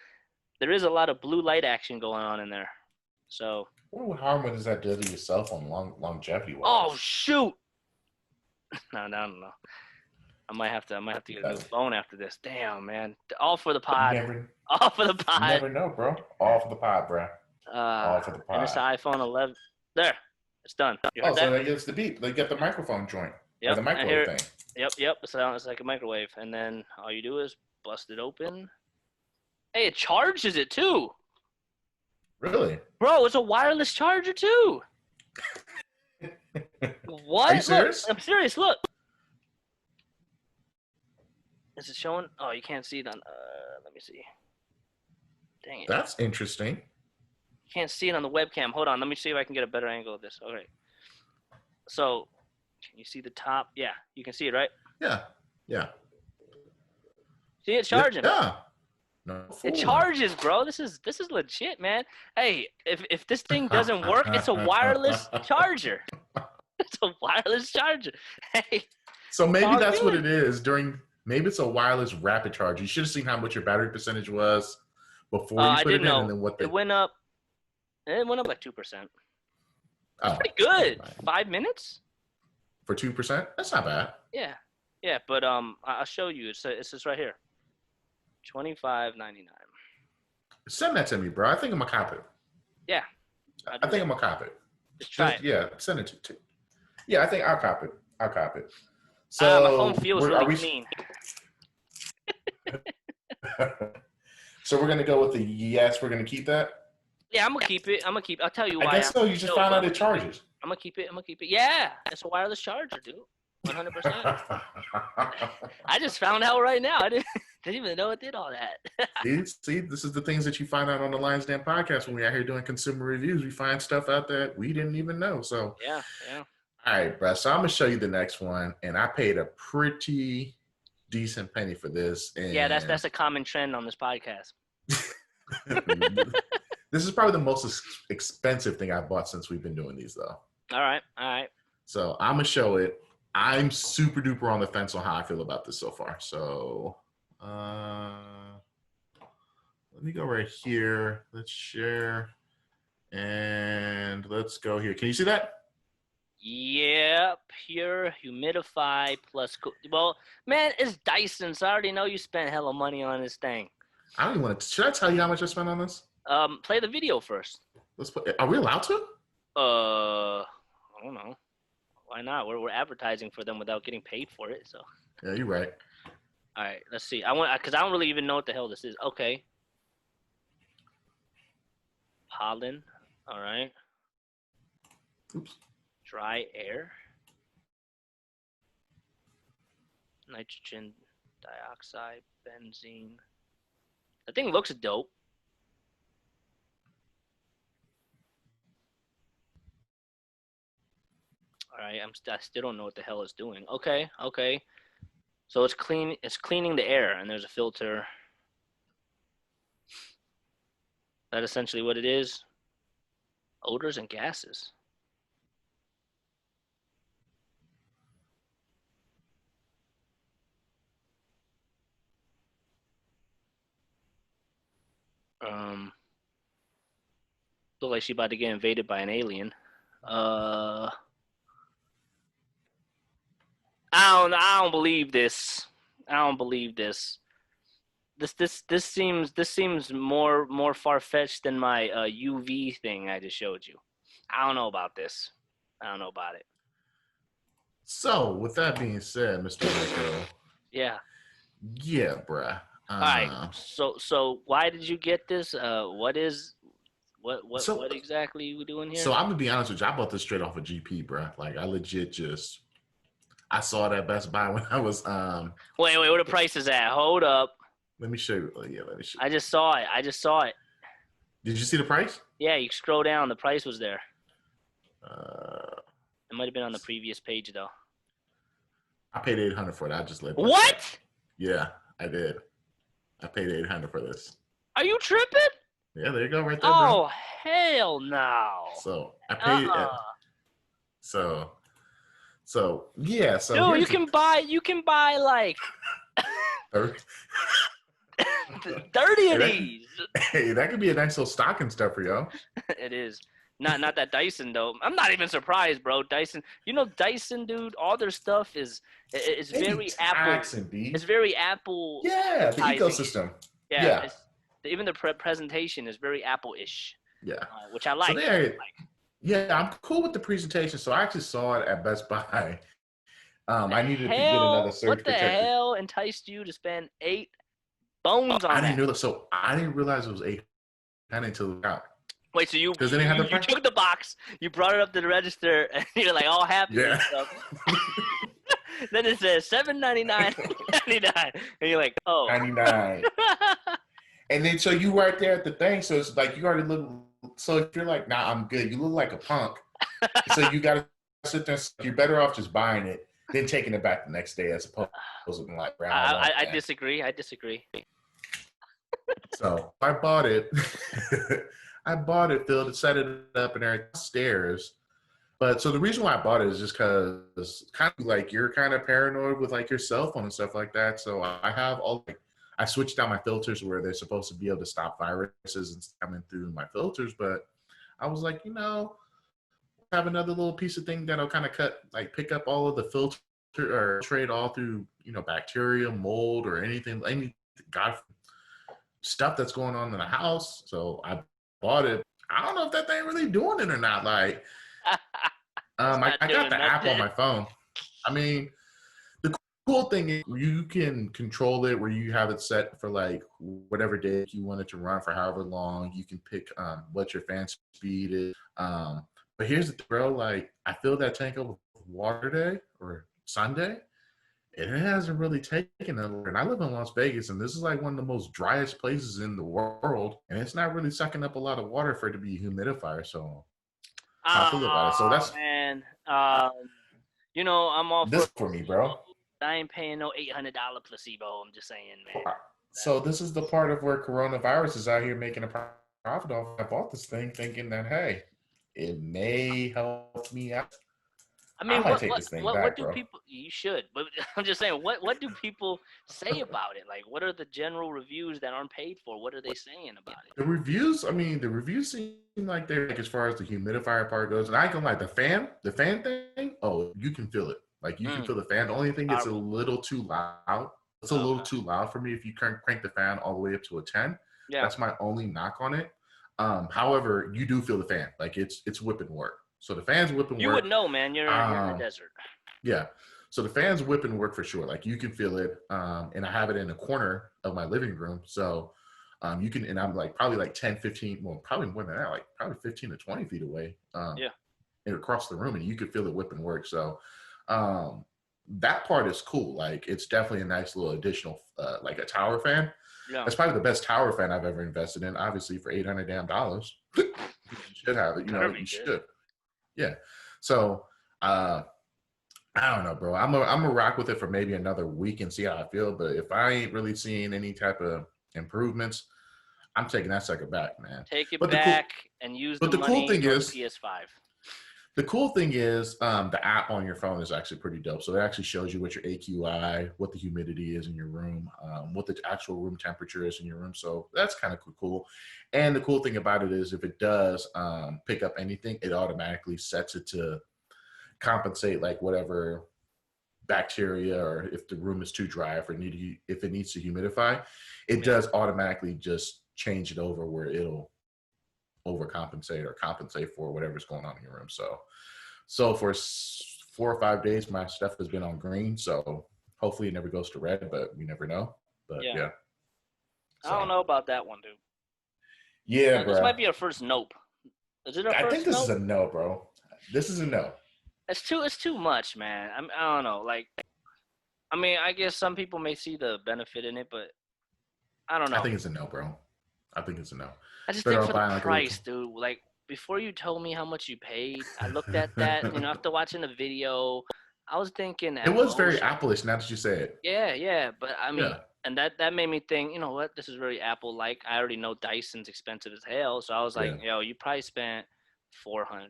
there is a lot of blue light action going on in there. So. What harm does that do to your cell phone longevity wise? Oh shoot! No, I don't know. I might have to get a new phone after this. Damn, man. All for the pod. All for the pod. You never know, bro. All for the pod, bro. All for the pod. And it's the iPhone 11. There. It's done. You heard so that? that gets the beep. They get the microphone joint. Yep. Or the microwave thing. Yep. It sounds like a microwave. And then all you do is bust it open. Hey, it charges it too. Really? Bro, it's a wireless charger too. What? Are you serious? Look, I'm serious. Look. Is it showing? Oh, you can't see it on. Let me see. Dang it. That's interesting. Can't see it on the webcam. Hold on. Let me see if I can get a better angle of this. Okay. So, can you see the top? Yeah, you can see it, right? Yeah. See it charging. Yeah. No It fool. charges, bro. This is legit, man. Hey, if this thing doesn't work, it's a wireless charger. It's a wireless charger. Hey. So maybe all that's good. what it is. Maybe it's a wireless rapid charge. You should have seen how much your battery percentage was before you I put it didn't in, know. and then what they. It went up. It went up like 2%. Oh, Pretty good. 5 minutes. For 2%, that's not bad. Yeah. But I'll show you. It's just right here. $25.99. Send that to me, bro. I think I'm gonna cop it. Yeah. I think I'm gonna cop it. Just try it. Yeah, send it to. Yeah, I think I'll cop it. So My phone feels really clean. So we're gonna go with the yes. We're gonna keep that. Yeah, I'm gonna keep it. I'll tell you why. I guess so. You just found out it charges. I'm gonna keep it. Yeah, it's a wireless charger, dude. 100%. I just found out right now. I didn't even know it did all that. See, this is the things that you find out on the Lions Den podcast when we're out here doing consumer reviews. We find stuff out that we didn't even know. So Yeah. All right, bro. So I'm gonna show you the next one, and I paid a pretty decent penny for this. And Yeah, that's a common trend on this podcast. This is probably the most expensive thing I bought since we've been doing these, though. All right. So I'm gonna show it. I'm super duper on the fence on how I feel about this so far. So let me go right here. Let's share, and let's go here. Can you see that? Yeah, pure humidify plus cool. Well, man, it's Dyson, so I already know you spent hella money on this thing. I don't even want to. Should I tell you how much I spent on this? Play the video first. Are we allowed to? I don't know. Why not? We're advertising for them without getting paid for it. So. Yeah, you're right. All right, let's see. Because I don't really even know what the hell this is. Okay. Pollen. All right. Oops. Dry air. Nitrogen dioxide, benzene. The thing looks dope. All right, I still don't know what the hell it's doing. Okay. So it's cleaning the air, and there's a filter. That's essentially what it is. Odors and gases. Look like she about to get invaded by an alien. I don't believe this. This seems more far-fetched than my UV thing I just showed you. I don't know about this. I don't know about it. So, with that being said, Mr. Nico. Yeah. Yeah, bruh. All right. So why did you get this? What exactly are we doing here? So I'm gonna be honest with you. I bought this straight off of GP, bruh. Like I legit I saw it at Best Buy when I was Wait, where the price is at? Hold up. Let me show you. Yeah, let me show you. I just saw it. Did you see the price? Yeah, you scroll down. The price was there. It might have been on the previous page though. I paid $800 for it. I just let. What? Yeah, I did. I paid $800 for this. Are you tripping? Yeah, there you go, right there, bro. Oh hell no! So I paid. So yeah. So dude, you can buy like 30 of these. Hey, that could be a nice little stocking stuffer, yo. It is. Not that Dyson though. I'm not even surprised, bro. Dyson, Dyson, dude. All their stuff is very Apple. It's very Apple. Yeah, the ecosystem. Yeah. Even the presentation is very Apple-ish. Yeah, which I like. So yeah, I'm cool with the presentation. So I actually saw it at Best Buy. I needed to get another surge protector. What the hell enticed you to spend $8 on that? I didn't know that. So I didn't realize it was $8 until it out. Wait, so you took the box, you brought it up to the register, and you're like all happy and stuff. Then it says $7.99.99, and you're like, oh. 99. And then so you right there at the thing, so it's like you already look. So if you're like, nah, I'm good. You look like a punk. So you got to sit there. You're better off just buying it than taking it back the next day, as opposed to like. I disagree. So I bought it. I bought it, Phil, to set it up and everything upstairs. But so the reason why I bought it is just because kind of like you're kind of paranoid with like your cell phone and stuff like that. So I have I switched out my filters where they're supposed to be able to stop viruses and coming through my filters. But I was like, have another little piece of thing that'll kind of pick up all of the filter or trade all through, bacteria, mold, or any stuff that's going on in the house. So I bought it. I don't know if that thing really doing it or not. Like, I got the app on my phone. I mean, the cool thing is you can control it where you have it set for like whatever day you want it to run for however long. You can pick what your fan speed is. But here's the thing, bro. Like, I filled that tank up with water today, or Sunday, and it hasn't really taken a. And I live in Las Vegas, and this is like one of the most driest places in the world, and it's not really sucking up a lot of water for it to be a humidifier. So how I feel about it. So Oh that's man, I'm all this for for me, bro. I ain't paying no $800 placebo. I'm just saying, man. So this is the part of where coronavirus is out here making a profit off. I bought this thing thinking that, hey, it may help me out. I I mean, might take this thing what back, do bro. people? You should, but I'm just saying, what do people say about it? Like, what are the general reviews that aren't paid for? What are they saying about it? The reviews, I mean, the reviews seem like they're like as far as the humidifier part goes. And I can like the fan thing. Oh, you can feel it. Like you can feel the fan. The only thing it's a little too loud. It's a little too loud for me if you crank the fan all the way up to a 10. Yeah. That's my only knock on it. However, you do feel the fan. Like it's whipping work. So the fan's whipping work. You would know, man. You're in the desert. Yeah. So the fan's whipping work for sure. Like you can feel it. And I have it in the corner of my living room. So you can, and I'm like probably like 10, 15, well, probably more than that, like probably 15 to 20 feet away. And across the room, and you could feel it whipping work. So that part is cool. Like it's definitely a nice little additional, like a tower fan. Yeah. That's probably the best tower fan I've ever invested in. Obviously, for $800 damn dollars, you should have it. You know, you should. Yeah. So I don't know, bro. I'm gonna rock with it for maybe another week and see how I feel. But if I ain't really seeing any type of improvements, I'm taking that sucker back, man. Take it back and use the money cool thing on is, the PS5. The cool thing is the app on your phone is actually pretty dope. So it actually shows you what your AQI, what the humidity is in your room, what the actual room temperature is in your room. So that's kind of cool. And the cool thing about it is if it does pick up anything, it automatically sets it to compensate like whatever bacteria, or if the room is too dry, if it needs to humidify, it does automatically just change it over where it'll overcompensate or compensate for whatever's going on in your room. So for 4 or 5 days, my stuff has been on green. So hopefully it never goes to red, but we never know. But yeah. So, I don't know about that one, dude. Yeah, bro. This might be our first nope. Is it our first? I think this is a no, bro. This is a no. It's too much, man. I don't know. Like, I mean, I guess some people may see the benefit in it, but I don't know. I think it's a no, bro. I think it's a no. I just think for the price, dude. Like, before you told me how much you paid, I looked at that. After watching the video, I was thinking it was very Apple-ish. Now that you say it. Yeah. But I mean, and that made me think. You know what? This is very Apple-like. I already know Dyson's expensive as hell, so I was like, yo, you probably spent $400.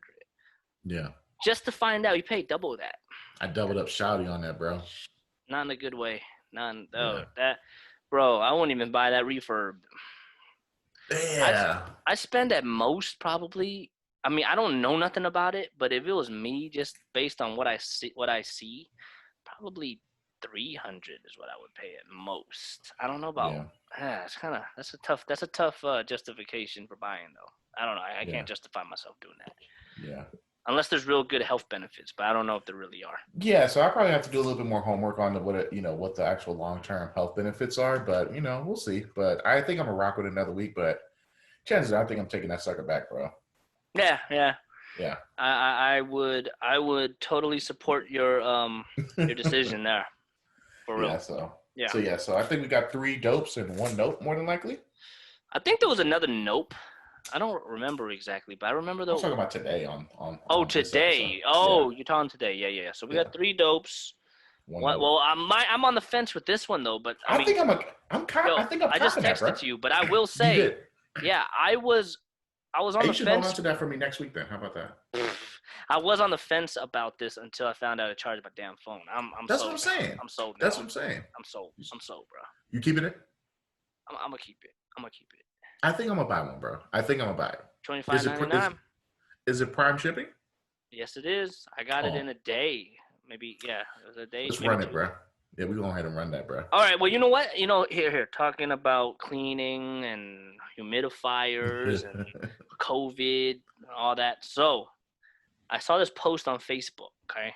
Yeah. Just to find out you paid double that. I doubled up shouty on that, bro. Not in a good way. That, bro. I won't even buy that refurb. Yeah. I spend at most probably. I mean, I don't know nothing about it, but if it was me, just based on what I see, probably $300 is what I would pay at most. I don't know about. That's a tough justification for buying though. I don't know. I can't justify myself doing that. Yeah. Unless there's real good health benefits, but I don't know if there really are. Yeah, so I probably have to do a little bit more homework on what the actual long-term health benefits are, but we'll see. But I think I'm gonna rock with another week, but chances are I think I'm taking that sucker back, bro. Yeah. I would totally support your decision there. For real. So I think we got 3 dopes and 1 nope, more than likely. I think there was another nope. I don't remember exactly, but I remember I'm talking about today on today. You're talking today. Yeah. So we got 3 dopes. Well, I'm on the fence with this one though, but I just texted it to you, but I will say, I was on the fence. You should hold on to that for me next week then. How about that? I was on the fence about this until I found out I charged my damn phone. That's what I'm saying. I'm sold. That's what I'm saying. I'm sold, bro. You keeping it? I'm gonna keep it. I think I'm gonna buy one, bro. I think I'm gonna buy it. $25.99. Is it prime shipping? Yes, it is. I got it in a day. Maybe, it was a day. Let's run it, bro. Yeah, we're going to go ahead and run that, bro. All right. Well, you know what? Here, talking about cleaning and humidifiers and COVID and all that. So I saw this post on Facebook, okay?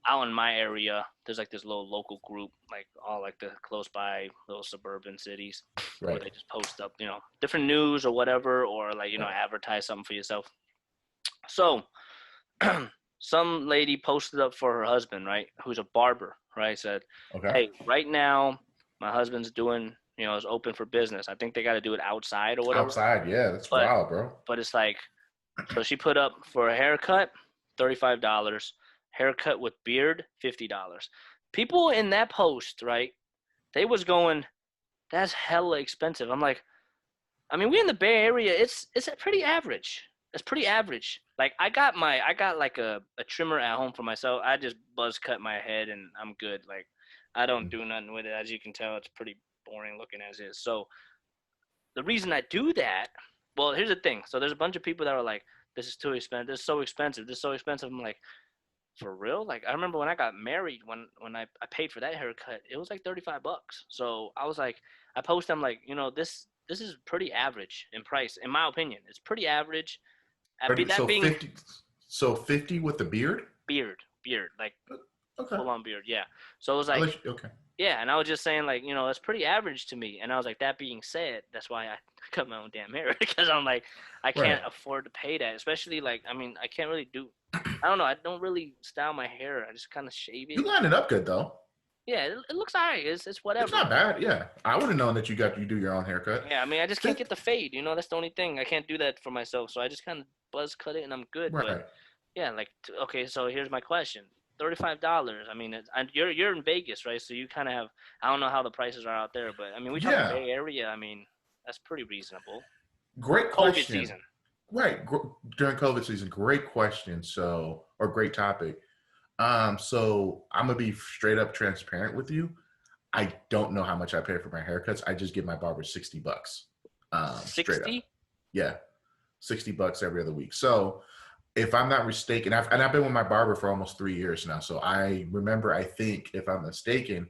Out in my area, there's like this little local group, like all like the close by little suburban cities, where they just post up, different news or whatever, or like, advertise something for yourself. So some lady posted up for her husband, right, who's a barber, right, said, Okay. hey, right now my husband's doing, is open for business. I think they got to do it outside or whatever. Outside, yeah, that's But wild, bro. but it's like, so she put up for a haircut, $35, haircut with beard, $50. People in that post, right, they was going, that's hella expensive. I'm like, I mean, we in the Bay Area, it's pretty average. It's pretty average. Like I got like a trimmer at home for myself. I just buzz cut my head and I'm good. Like I don't do nothing with it. As you can tell, it's pretty boring looking as is. So the reason I do that, well, here's the thing. So there's a bunch of people that are like, this is too expensive. This is so expensive. This is so expensive. I'm like, for real? Like I remember when I got married, when I paid for that haircut, it was like $35. So I was like, I posted, I'm like, this is pretty average in price, in my opinion. It's pretty average. So 50. So 50 with the beard. Beard, like Okay. full on beard, yeah. So it was like, Okay. yeah, and I was just saying like, it's pretty average to me. And I was like, that being said, that's why I cut my own damn hair because I'm like, I can't afford to pay that, especially like, I mean, I can't really do. I don't know. I don't really style my hair. I just kind of shave it. You line it up good though. Yeah, it looks alright. It's whatever. It's not bad. Yeah, I would have known that you do your own haircut. Yeah, I mean, I just can't get the fade. That's the only thing. I can't do that for myself. So I just kind of buzz cut it and I'm good. Right. But yeah, like okay. So here's my question: $35. I mean, you're in Vegas, right? So you kind of have. I don't know how the prices are out there, but I mean, we talk Bay Area. I mean, that's pretty reasonable. Great question. COVID season. Right, during COVID season. Great question. So, or great topic. So I'm gonna be straight up transparent with you. I don't know how much I pay for my haircuts. I just give my barber $60. 60? Yeah, $60 every other week. So if I'm not mistaken, I've been with my barber for almost 3 years now. So I remember, I think if I'm mistaken,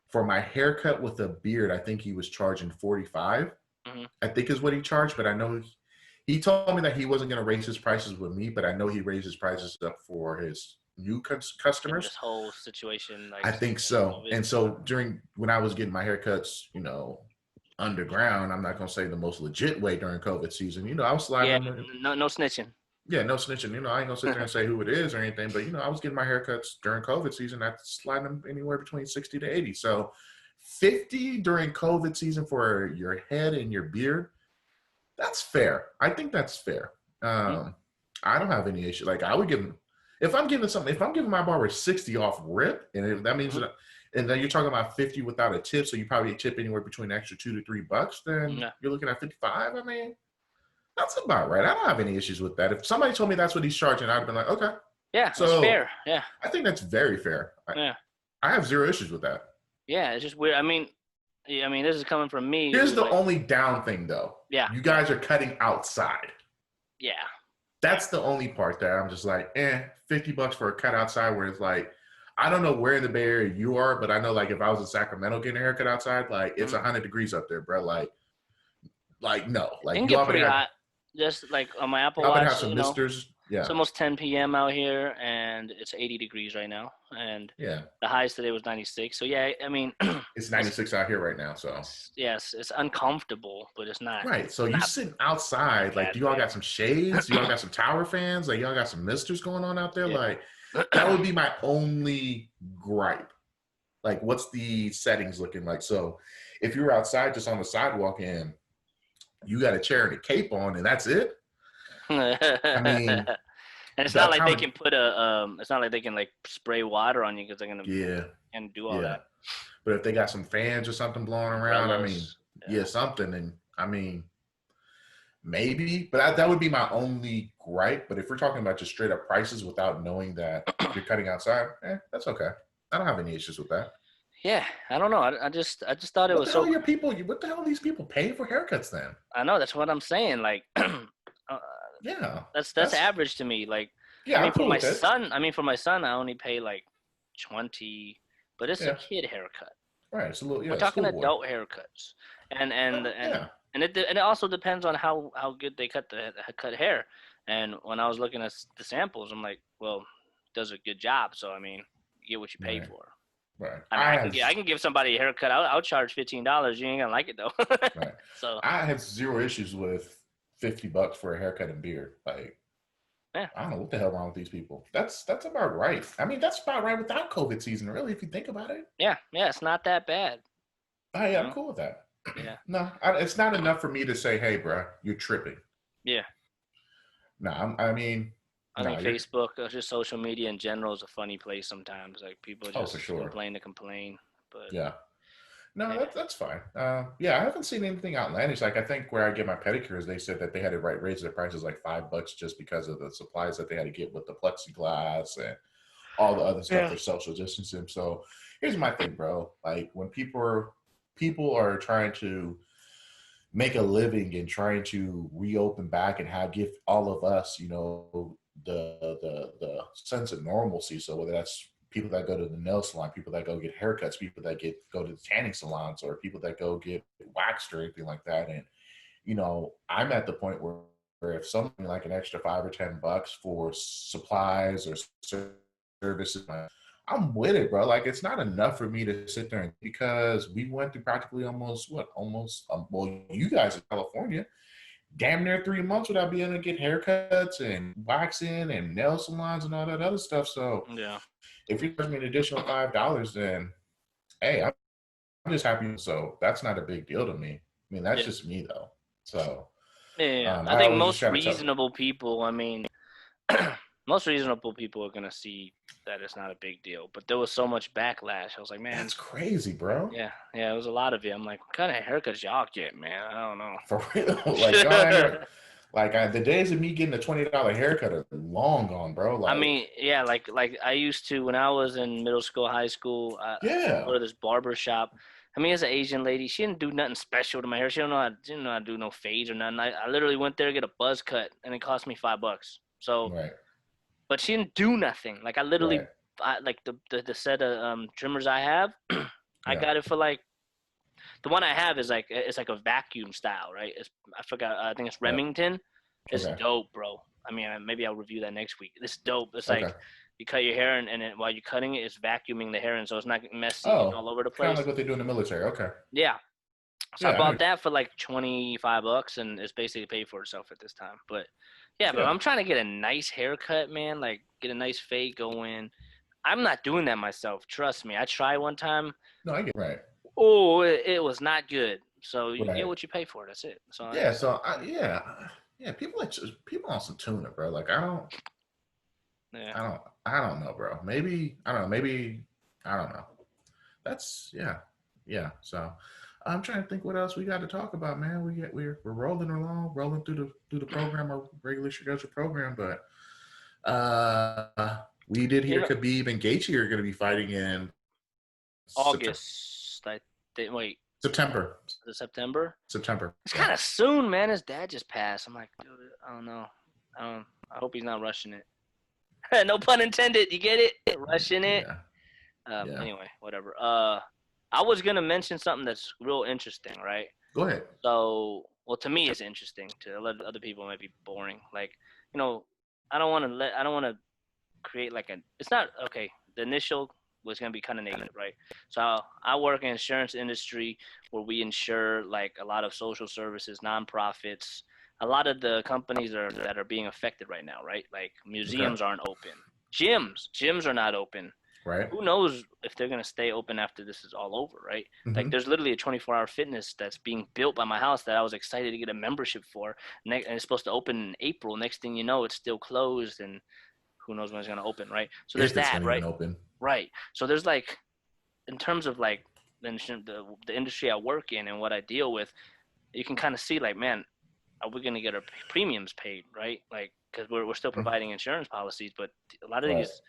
for my haircut with a beard, I think he was charging $45. Mm-hmm. I think is what he charged, but I know he told me that he wasn't going to raise his prices with me, but I know he raised his prices up for his new customers. This whole situation, like I think so. And so when I was getting my haircuts, underground, I'm not gonna say the most legit way during COVID season. I was sliding. Yeah, no snitching. Yeah, no snitching. I ain't gonna sit there and say who it is or anything, but I was getting my haircuts during COVID season. I slide them anywhere between 60 to 80. So 50 during COVID season for your head and your beard, that's fair. I think that's fair. I don't have any issue. Like I would give him. If I'm giving my barber 60 off rip, and if that means and then you're talking about 50 without a tip, so you probably tip anywhere between an extra $2 to $3, then you're looking at 55. I mean, that's about right. I don't have any issues with that. If somebody told me that's what he's charging, I'd have been like, okay. Yeah, so that's fair. Yeah. I think that's very fair. Yeah. I have zero issues with that. Yeah, it's just weird. I mean, this is coming from me. Here's the only down thing though. Yeah. You guys are cutting outside. Yeah. That's the only part that I'm just like, $50 for a cut outside, where it's like, I don't know where in the Bay Area you are, but I know like if I was in Sacramento getting a haircut outside, like it's 100 degrees up there, bro. Like no, like it can get pretty hot. Just like on my Apple Watch, have some misters. Yeah. It's almost 10 p.m. out here, and it's 80 degrees right now. And the highest today was 96. So yeah, I mean, it's 96 out here right now. So yes, it's uncomfortable, but it's not. Right. So you sitting outside, like, do y'all got some shades? Do y'all got some tower fans? Like, y'all got some misters going on out there? Yeah. Like, that would be my only gripe. Like, what's the settings looking like? So if you're outside just on the sidewalk and you got a chair and a cape on and that's it, I mean, and it's not like they can put it's not like they can like spray water on you because they're gonna and do all that. But if they got some fans or something blowing around, I mean, something, and I mean, maybe. But that would be my only gripe. But if we're talking about just straight up prices without knowing that you're cutting outside, that's okay. I don't have any issues with that. Yeah, I don't know. I just thought it was so. What the hell are these people paying for haircuts then? I know, that's what I'm saying. Like. Yeah, that's average to me. Like, yeah, I mean, for my son, I only pay like 20, but it's a kid haircut. Right, it's a little. Yeah, we're talking adult haircuts, and it also depends on how good they cut hair. And when I was looking at the samples, I'm like, well, does a good job. So I mean, you get what you pay for. Right. I can give somebody a haircut. I'll charge $15. You ain't gonna like it though. Right. So I have zero issues with $50 for a haircut and beard. Like, Yeah. I don't know what the hell wrong with these people. That's about right. I mean, that's about right without COVID season, really, if you think about it. Yeah. It's not that bad. Oh, yeah, You I'm know? cool with that. Yeah. No, it's not enough for me to say, hey, bro, you're tripping. Yeah. No, I mean, I no, think you're, Facebook, just social media in general, is a funny place sometimes. Like people oh, for just sure. complain to complain. But Yeah. No, yeah. that's fine. Yeah, I haven't seen anything outlandish. Like I think where I get my pedicures, they said that they had to raise their prices like $5 just because of the supplies that they had to get with the plexiglass and all the other stuff Yeah. for social distancing. So here's my thing, bro. Like when people are trying to make a living and trying to reopen back and have give all of us, the sense of normalcy. So whether that's people that go to the nail salon, people that go get haircuts, people that go to the tanning salons, or people that go get waxed or anything like that. And I'm at the point where if something like an extra $5 or $10 for supplies or services, I'm with it, bro. Like it's not enough for me to sit there because we went through practically well, you guys in California, damn near 3 months without being able to get haircuts and waxing and nail salons and all that other stuff. So Yeah. if you're charging me an additional $5, then hey, I'm just happy. So that's not a big deal to me. I mean, that's Yeah. just me though. So Yeah. I I think was just most trying to tell. reasonable people, I mean, most reasonable people are gonna see that it's not a big deal. But there was so much backlash. I was like, man, That's crazy, bro. yeah, it was a lot of it. I'm like, what kind of haircuts y'all get, man? I don't For real, like y'all out here, like the days of me getting a $20 haircut are long gone, bro. I Like, mean, yeah, like I used to when I was in middle school, high school. I go yeah, to this barber shop. I mean, as an Asian lady, she didn't do nothing special to my hair. She didn't know how to do no fades or nothing. I literally went there to get a buzz cut, and it cost me $5. So, right, but she didn't do nothing. Like I right, literally, like the set of trimmers I have, I yeah, got it for like the one I have is like it's like a vacuum style, right? I forgot. I think it's yep, Remington. It's okay, dope, bro. I mean, maybe I'll review that next week. It's dope. It's okay. like you cut your hair and then while you're cutting it, it's vacuuming the hair, and so it's not messy and Oh, all over the kind of place. like what they do in the military. Okay, Yeah. So I yeah, I know. bought that for like $25, and it's basically paid for itself at this time. But yeah, but Yeah, I'm trying to get a nice haircut, man. Like get a nice fade going. I'm not doing that myself. Trust me. I tried one time. no, I get right, Oh, it was not good. So you get right. what you pay for. That's it. So Yeah, that's so yeah. yeah. People on some tuna, bro. Like Yeah. I don't know, bro. Maybe I don't know. Maybe I don't know. That's yeah. So I'm trying to think what else we got to talk about, man. We're rolling along, rolling through the program, our regular scheduled program, but we did You hear know, Khabib and Gaethje are going to be fighting in September. August. Wait, September. the September. September. It's Yeah. kind of soon, man. His dad just passed. I'm like, dude, I don't know. I hope he's not rushing it. No pun intended. You get it? Rushing it. Yeah. Yeah. Anyway, whatever. I was gonna mention something that's real interesting, right? Go ahead. So, well, to me, it's interesting. To other people, it might be boring. Like, you know, I don't want to create like a. It's not okay. The initial was gonna be kind of negative, right? So I work in insurance industry where we insure like a lot of social services, nonprofits, a lot of the companies that are being affected right now, right? Like Okay. museums aren't open, gyms are not open. Right. Who knows if they're gonna stay open after this is all over, right? Like Mm-hmm. there's literally a 24-hour fitness that's being built by my house that I was excited to get a membership for, and it's supposed to open in April. Next thing you know, it's still closed, and who knows when it's gonna open, right? So there's If it's that, going to even right? open. Right. So there's like, in terms of like the industry I work in and what I deal with, you can kind of see like, man, are we gonna get our premiums paid, right? Like, because we're still Mhm. providing insurance policies, but a lot of Right. these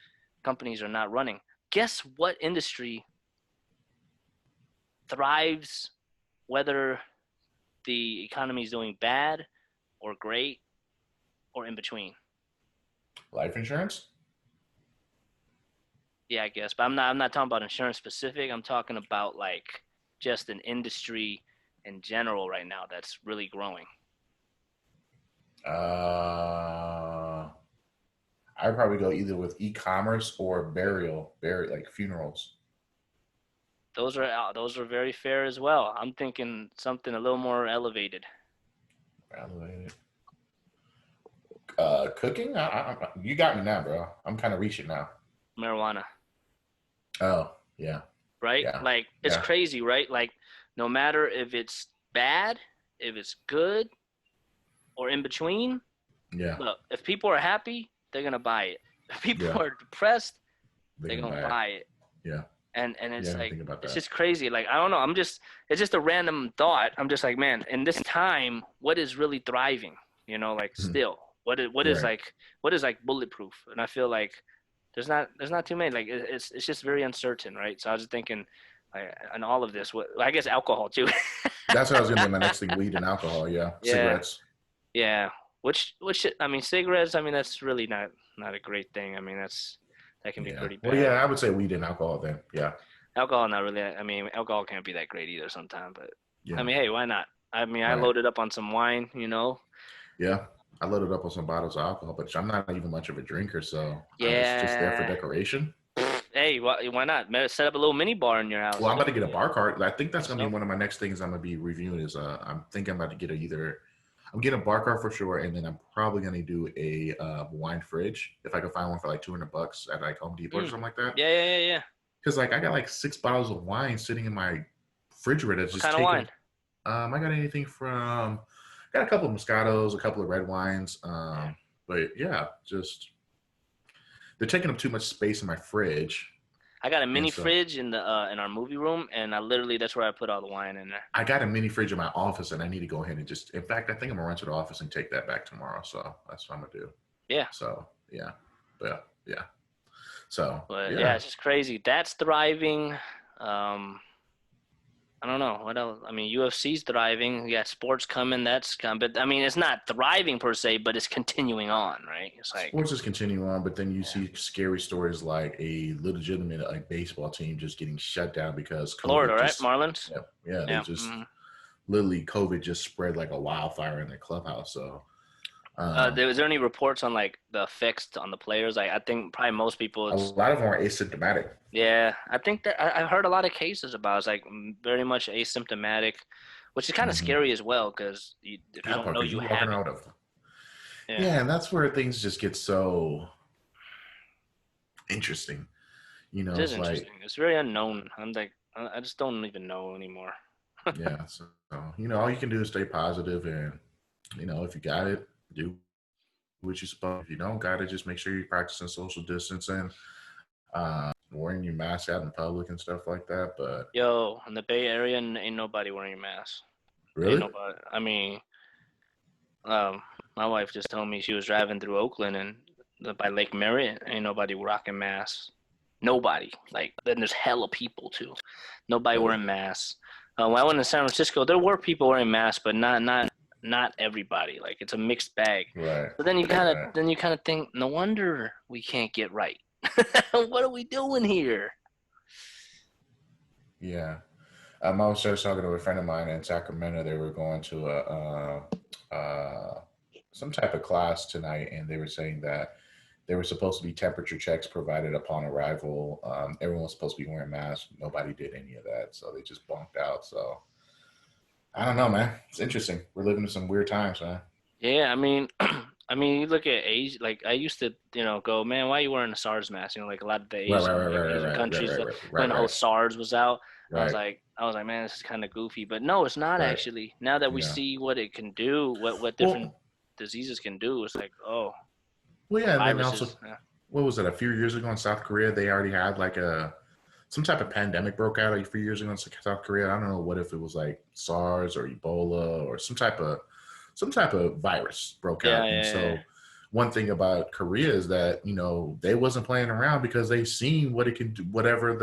companies are not running. Guess what industry thrives whether the economy is doing bad or great or in between? Life insurance? Yeah, I guess, but I'm not talking about insurance specific. I'm talking about like just an industry in general right now that's really growing. I'd probably go either with e-commerce or like funerals. Those are very fair as well. I'm thinking something a little more elevated. Elevated. Cooking? You got me now, bro. I'm kind of reaching now. Marijuana. Oh, yeah. Right? Yeah. Like, it's Yeah. crazy, right? Like, no matter if it's bad, if it's good, or in between, Yeah. look, if people are happy, they're gonna buy it. If people Yeah. are depressed, They they're can gonna buy it. buy it. Yeah. And Yeah, I it's didn't like, think about it's that. just crazy. Like, I don't know. It's just a random thought. I'm just like, man, in this time, what is really thriving? You know, like Mhm. still, what is Right. like bulletproof? And I feel like there's not too many. Like it's just very uncertain, right? So I was just thinking, like, on all of this, I guess alcohol too. That's what I was gonna be my next thing: weed and alcohol. Yeah, Yeah, cigarettes. yeah. Which I mean, cigarettes. I mean, that's really not a great thing. I mean, that can be Yeah. pretty Well, bad. yeah, I would say weed and alcohol then. Yeah. Alcohol, not really. I mean, alcohol can't be that great either sometimes. But I Yeah. mean, hey, why not? I mean, I Right. loaded up on some wine, Yeah. I loaded up on some bottles of alcohol, but I'm not even much of a drinker, so it's just there for Yeah. decoration. Hey, why not? Set up a little mini bar in your house. Well, I'm about to get a bar cart. I think that's Let's gonna be go. one of my next things I'm gonna be reviewing. Is I'm thinking I'm about to get I'm getting a bar cart for sure, and then I'm probably gonna do a wine fridge if I can find one for like $200 at like Home Depot or Mm. something like that. Yeah. Because like I got like 6 bottles of wine sitting in my refrigerator, What just kind of taking. wine? I got anything from got a couple of Moscatos, a couple of red wines. Yeah. But yeah, just they're taking up too much space in my fridge, I got a and mini so fridge in our movie room, and that's where I put all the wine in there. I got a mini fridge in my office, and I need to go ahead and just. In fact, I think I'm gonna run to the office and take that back tomorrow. So that's what I'm gonna do. Yeah. So yeah, but yeah. So But yeah, yeah, it's just crazy. That's thriving. I don't know what else. I mean, UFC's thriving. You got sports coming. That's coming. But I mean, it's not thriving per se, but it's continuing on, right? It's like, sports is continuing on, but then you yeah. see scary stories like a legitimate like baseball team just getting shut down because Florida, COVID right? just. Marlins. Yeah, they Yeah. just Mhm. literally COVID just spread like a wildfire in the clubhouse. So um, Was there any reports on like the effects on the players? Like, I think probably most people, a it's lot of them are asymptomatic. yeah. I think that I heard a lot of cases about it's like very much asymptomatic, which is kind of Mm-hmm. scary as well because if you That don't part, know because you you walking have it, around with them. yeah, Yeah, and that's where things just get so interesting. it is It's like, interesting. It's very unknown. I'm like, I just don't even know anymore. yeah, so all you can do is stay positive, and if you got it, do what you supposed. If you don't got it, just make sure you're practicing social distancing, wearing your mask out in public and stuff like that. But Yo, in the Bay Area, ain't nobody wearing masks. Ain't really, nobody. I mean, um, my wife just told me she was driving through Oakland and by Lake Merritt, ain't nobody rocking masks. Nobody. Like, then there's hella people too. Nobody really, wearing masks. When I went to San Francisco, there were people wearing masks, but not everybody. Like, it's a mixed bag. right, So then right, you kind of think, no wonder we can't get right. What are we doing here? yeah. I was just talking to a friend of mine in Sacramento. They were going to some type of class tonight, and they were saying that there were supposed to be temperature checks provided upon arrival. Everyone was supposed to be wearing masks. Nobody did any of that, so they just bunked out. So I don't know, man. It's interesting. We're living in some weird times, man. Yeah, I mean, I mean, you look at Asia. Like, I used to, go, man, why are you wearing a SARS mask? Like a lot of the Right, right, Asian right, right, right, Asian right, right, countries, right, right, when right, the whole right, SARS was out, right, I was like, man, this is kind of goofy. But no, it's not right. actually. Now that we Yeah. see what it can do, what different Well, diseases can do, it's like, oh, yeah, and then also, viruses. Yeah. what was it? A few years ago in South Korea, they already had like some type of pandemic broke out a few years ago in South Korea. I don't know what if it was like SARS or Ebola or some type of virus broke Yeah, out. And yeah, yeah. so one thing about Korea is that, they wasn't playing around because they seen what it can do, whatever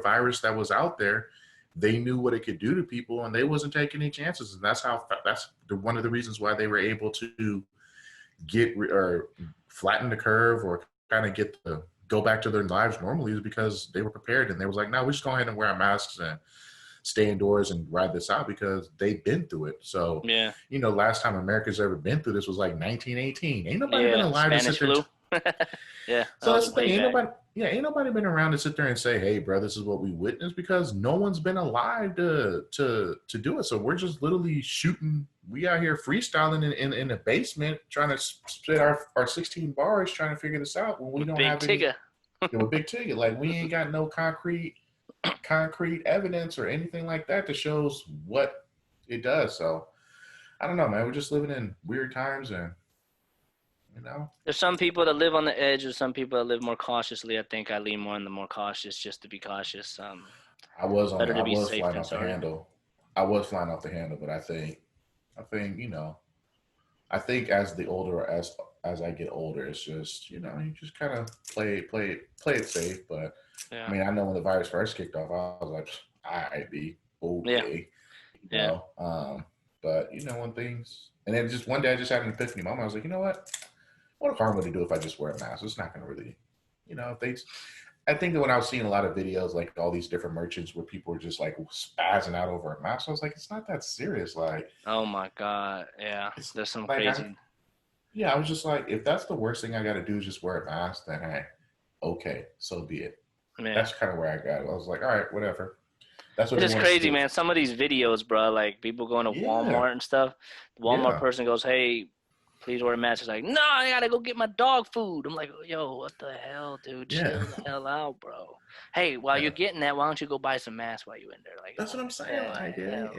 virus that was out there, they knew what it could do to people and they wasn't taking any chances. And that's one of the reasons why they were able to or flatten the curve or kind of go back to their lives normally is because they were prepared and they was like, no, we're just going ahead and wear our masks and stay indoors and ride this out because they've been through it. So, Yeah, last time America's ever been through this was like 1918. Ain't nobody been yeah. alive to Spanish sit there. flu. Yeah, that So that's was the thing. way back. Ain't nobody been around to sit there and say, "Hey, bro, this is what we witnessed," because no one's been alive to do it. So we're just literally shooting. We out here freestyling in the basement, trying to spit our 16 bars, trying to figure this out when we don't Big have any. Tigger. With a big ticket, like we ain't got no concrete evidence or anything like that that shows what it does. So I don't know, man. We're just living in weird times, and you know. There's some people that live on the edge, or some people that live more cautiously. I think I lean more on the more cautious, just to be cautious. I was Better to I be was safe flying than off the sorry. handle. I was flying off the handle, but I think you know. I think as I get older, it's just you just kind of play it safe. But Yeah. I mean, I know when the virus first kicked off, I was like, I be okay, Yeah. But when things, and then just one day I just had an epiphany moment. I was like, you know what harm would it do if I just wear a mask? It's not going to really, if they. I think that when I was seeing a lot of videos, like all these different merchants where people were just like spazzing out over a mask, I was like, it's not that serious. Like, oh my God, yeah, there's some like crazy. I was just like, if that's the worst thing I got to do is just wear a mask, then hey, okay, so be it. Yeah. That's kind of where I got it. I was like, all right, whatever. That's what It's they want us to crazy, do. man. Some of these videos, bro, like people going to Walmart and stuff. The Walmart person goes, "Hey, please wear a mask." It's like, "No, I gotta go get my dog food." I'm like, "Yo, what the hell, dude? Chill the hell out, bro. Hey, while you're getting that, why don't you go buy some masks while you're in there?" Like, that's what I'm saying. Like, it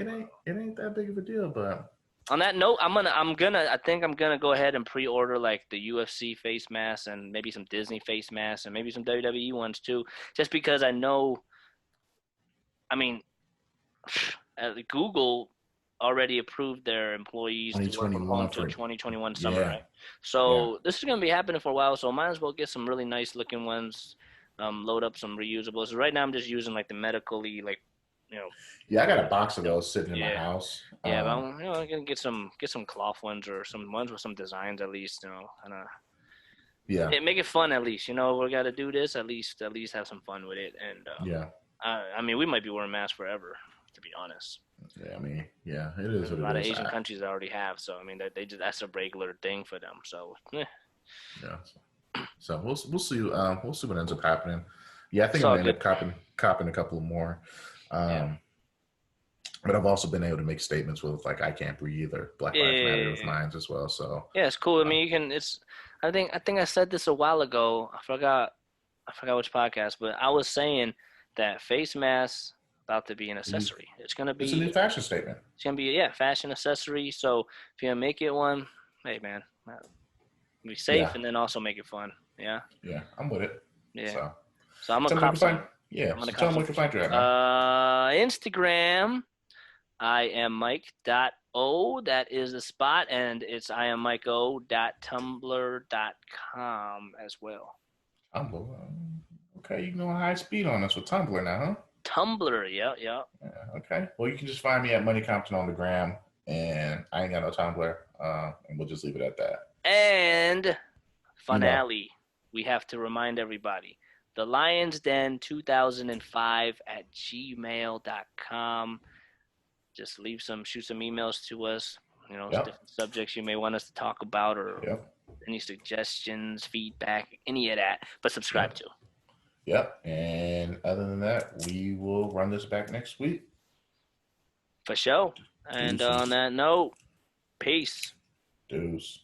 ain't that big of a deal. But on that note, I think I'm gonna go ahead and pre-order like the UFC face mask and maybe some Disney face masks and maybe some WWE ones too, just because I know. I mean, Google already approved their employees to work from home till 2021 summer, right? So this is going to be happening for a while. So might as well get some really nice looking ones. Load up some reusables. Right now I'm just using like the medically, like, Yeah, I got a box of those sitting in my house. Yeah, but I'm gonna get some cloth ones or some ones with some designs at least. Kind of. Yeah. Make it fun at least. We got to do this at least have some fun with it. And I mean, we might be wearing masks forever, to be honest. Yeah, I mean, yeah, it is. A lot of Asian countries already have, so I mean, that's a regular thing for them. So yeah. So we'll see. We'll see what ends up happening. Yeah, I think I'm gonna end up copping a couple more. But I've also been able to make statements with like I Can't Breathe or Black Lives Matter with mine as well. So yeah, it's cool. I mean, you can. I think I said this a while ago. I forgot which podcast, but I was saying that face masks about to be an accessory. It's gonna be. It's a new fashion statement. It's gonna be fashion accessory. So if you're gonna make it one, hey man, be safe and then also make it fun. Yeah. Yeah, I'm with it. Yeah. So I'm gonna cop some. Yeah. So tell them where to find you at, man. Instagram. IamMike.o. That is the spot, and it's IamMikeO.tumblr.com as well. Tumblr. Okay, you can go high speed on us with Tumblr now, huh? Tumblr, yeah. Okay. Well, you can just find me at Money Compton on the gram, and I ain't got no Tumblr, and we'll just leave it at that. And finale, we have to remind everybody, the Lions Den 2005 at gmail.com. Just shoot some emails to us, different subjects you may want us to talk about or any suggestions, feedback, any of that, but subscribe to. Yep. And other than that, we will run this back next week. For sure. And on that note, peace. Deuce.